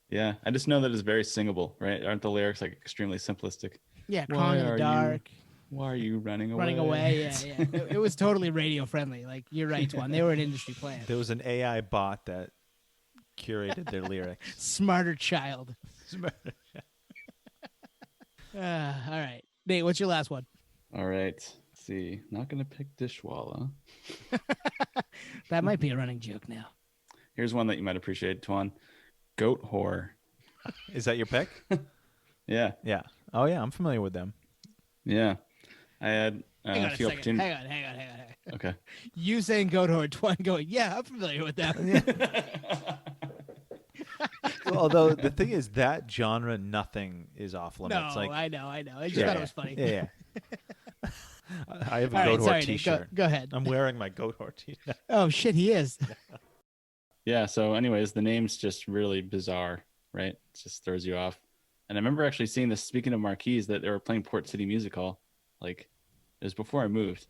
Yeah, I just know that it's very singable, right? Aren't the lyrics like extremely simplistic? Yeah, Crawling in the Dark. Why are you running away? Running away, yeah. It was totally radio friendly. Like, you're right, Twan. They were an industry plant. There was an AI bot that curated their lyrics. Smarter child. All right. Nate, what's your last one? All right. Let's see. Not going to pick Dishwalla. That might be a running joke now. Here's one that you might appreciate, Twan. Goat whore. Is that your pick? Yeah. Yeah. Oh yeah, I'm familiar with them. Yeah. I had Hang on a a few second. opportunities. Hang on. Okay. You saying goat horde, Twine going, yeah, I'm familiar with that. Although the thing is, that genre, nothing is off No, limits. Like, I know. I just yeah, thought it was funny. Yeah. I have a All right, goat horde sorry, Nate, T-shirt. go ahead. I'm wearing my goat horde T-shirt. Oh shit, he is. Yeah. So, anyways, the name's just really bizarre, right? It just throws you off. And I remember actually seeing this, speaking of marquees, that they were playing Port City Music Hall. Like, it was before I moved.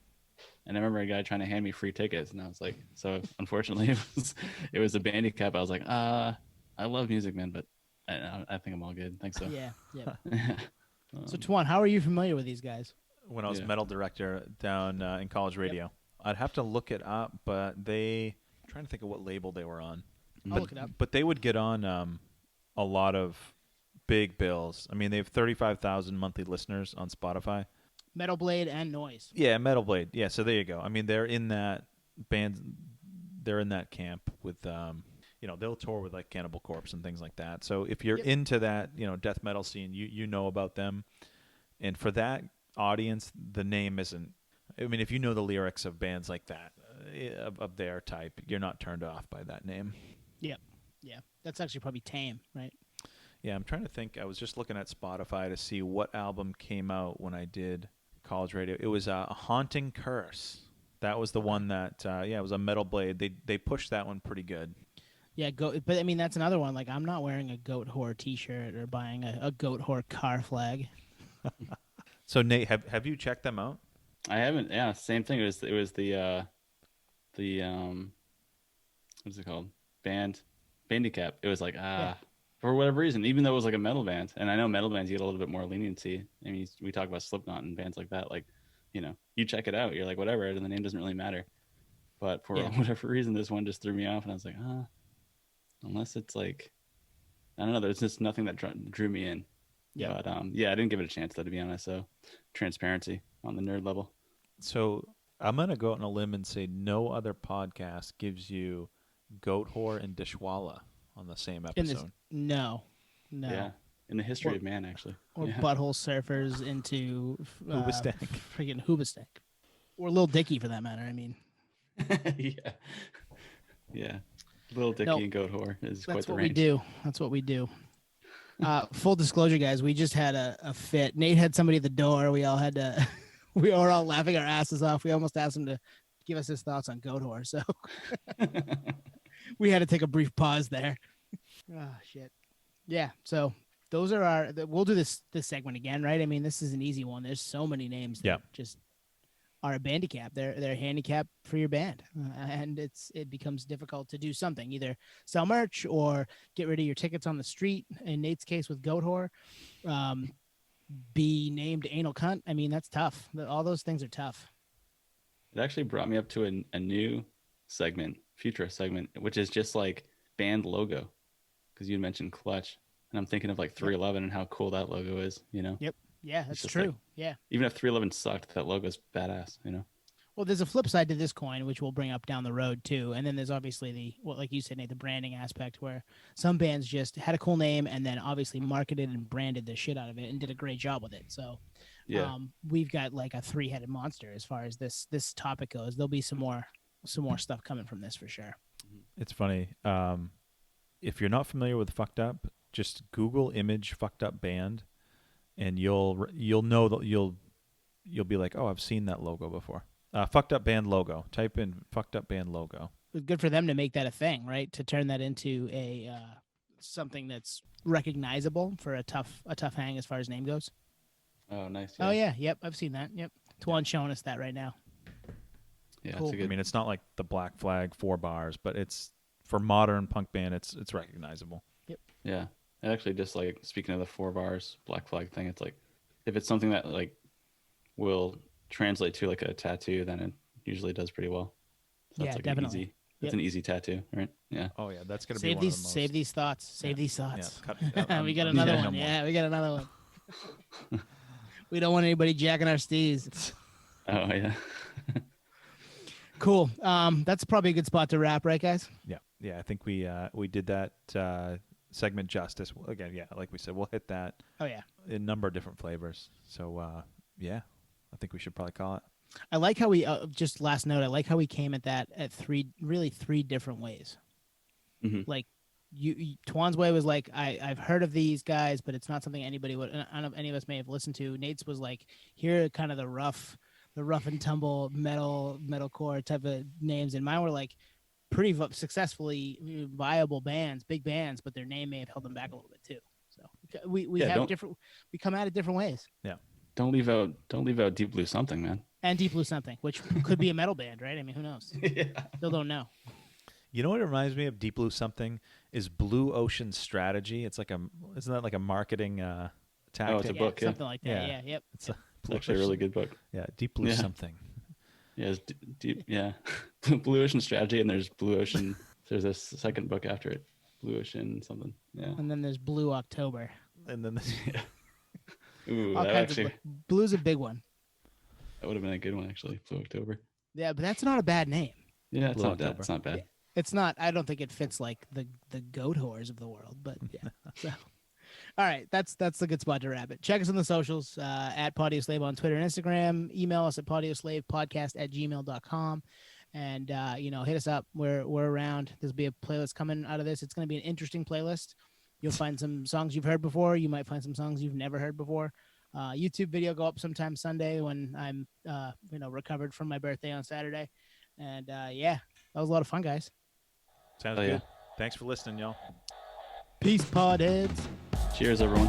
And I remember a guy trying to hand me free tickets. And I was like, so unfortunately, it was a Bandicap. I was like, I love music, man, but I think I'm all good. Thanks, so. Yeah. So, Twan, how are you familiar with these guys? When I was metal director down in college radio. I'd have to look it up, but I'm trying to think of what label they were on. I'll look it up. But they would get on a lot of big bills. I mean, they have 35,000 monthly listeners on Spotify. Metal Blade and Noise. Yeah, Metal Blade. Yeah, so there you go. I mean, they're in that band. They're in that camp with, they'll tour with like Cannibal Corpse and things like that. So if you're into that, death metal scene, you know about them. And for that audience, the name isn't. I mean, if you know the lyrics of bands like that, of their type, you're not turned off by that name. Yeah. That's actually probably tame, right? Yeah, I'm trying to think. I was just looking at Spotify to see what album came out when I did college radio. It was a Haunting Curse. That was the one that, it was a Metal Blade. They pushed that one pretty good. Yeah, but I mean, that's another one. Like, I'm not wearing a goat whore T-shirt or buying a goat whore car flag. So Nate, have you checked them out? I haven't. Yeah, same thing. It was the what's it called? Bandicap. It was like for whatever reason, even though it was like a metal band, and I know metal bands get a little bit more leniency. I mean, we talk about Slipknot and bands like that. Like, you check it out, you're like whatever, and the name doesn't really matter. But for whatever reason, this one just threw me off, and I was like, unless it's like, I don't know. There's just nothing that drew me in. Yeah. But I didn't give it a chance though, to be honest. So transparency on the nerd level. So I'm gonna go out on a limb and say no other podcast gives you goat whore and Dishwalla on the same episode. No. Yeah, in the history of man, actually. Or butthole surfers into Hoobastank. Freaking Hoobastank. Or Lil Dicky, for that matter. I mean. Yeah. Lil Dicky and goat whore is quite the range. That's what we do. Full disclosure, guys, we just had a fit. Nate had somebody at the door. We all had to. We were all laughing our asses off. We almost asked him to give us his thoughts on goat whore. So we had to take a brief pause there. Oh shit. Yeah. So those are we'll do this segment again, right? I mean, this is an easy one. There's so many names that just are a Bandicap. They're a handicap for your band, and it becomes difficult to do something, either sell merch or get rid of your tickets on the street. In Nate's case with Goat Whore, be named Anal Cunt. I mean, that's tough. All those things are tough. It actually brought me up to a new segment, future segment, which is just like band logo, because you mentioned Clutch, and I'm thinking of like 311 and how cool that logo is. Yep. Yeah, that's true. Like, yeah. Even if 311 sucked, that logo's badass, Well, there's a flip side to this coin, which we'll bring up down the road too. And then there's obviously like you said, Nate, the branding aspect, where some bands just had a cool name and then obviously marketed and branded the shit out of it and did a great job with it. So we've got like a 3-headed monster as far as this topic goes. There'll be some more stuff coming from this for sure. It's funny. If you're not familiar with Fucked Up, just Google image Fucked Up band. And you'll know that you'll be like, oh, I've seen that logo before. Fucked Up band logo. Type in Fucked Up band logo. Good for them to make that a thing, right? To turn that into a something that's recognizable for a tough hang as far as name goes. Oh, nice. Yeah. Oh yeah, yep, I've seen that. Yep, Twan's showing us that right now. Yeah, cool. I mean, it's not like the Black Flag 4 bars, but it's for modern punk band. It's recognizable. Yep. Yeah. And actually, just like speaking of the 4 bars Black Flag thing, it's like if it's something that like will translate to like a tattoo, then it usually does pretty well. So that's like definitely. It's an easy tattoo, right? Yeah. Oh yeah, that's gonna be one of the most... Save these thoughts. Save these thoughts. Yeah, we got another one. Yeah, we got another one. We don't want anybody jacking our steez. Oh yeah. Cool. That's probably a good spot to wrap, right, guys? Yeah. I think we did that segment justice. Again, yeah, like we said, we'll hit that. Oh yeah. In a number of different flavors. So yeah, I think we should probably call it. I like how we just last note. I like how we came at that at three different ways. Mhm. Like Twan's way was like I've heard of these guys, but it's not something anybody would. I don't know if any of us may have listened to. Nate's was like, here are kind of the rough and tumble metalcore type of names, and mine were like pretty successfully viable bands, big bands, but their name may have held them back a little bit too. So we have different. We come at it different ways. Yeah. Don't leave out Deep Blue Something, man. And Deep Blue Something, which could be a metal band, right? I mean, who knows? Yeah. Still don't know. You know what it reminds me of? Deep Blue Something is Blue Ocean Strategy. It's like isn't that like a marketing tactic? Oh, it's a book, yeah. Something like that. Yeah. Yeah. Yep. It's a It's actually a really good book. Yeah, Deep Blue Yeah. Something. Yeah, it's deep. Yeah, Blue Ocean Strategy, and there's Blue Ocean. There's a second book after it, Blue Ocean something. Yeah. And then there's Blue October. And then Ooh, All that kinds actually of Blue's a big one. that would have been a good one actually. Blue October. Yeah, but that's not a bad name. Yeah, it's Blue not bad. October. It's not bad. It's not. I don't think it fits like the goat whores of the world, but yeah. So, all right, that's the good spot to wrap it. Check us on the socials at Podioslave on Twitter and Instagram. Email us at podioslavepodcast@gmail.com. And hit us up. We're around. There'll be a playlist coming out of this. It's going to be an interesting playlist. You'll find some songs you've heard before. You might find some songs you've never heard before. YouTube video go up sometime Sunday when I'm recovered from my birthday on Saturday. And yeah, that was a lot of fun, guys. sounds Oh, good. yeah. Thanks for listening, y'all. Peace, podheads. Cheers, everyone.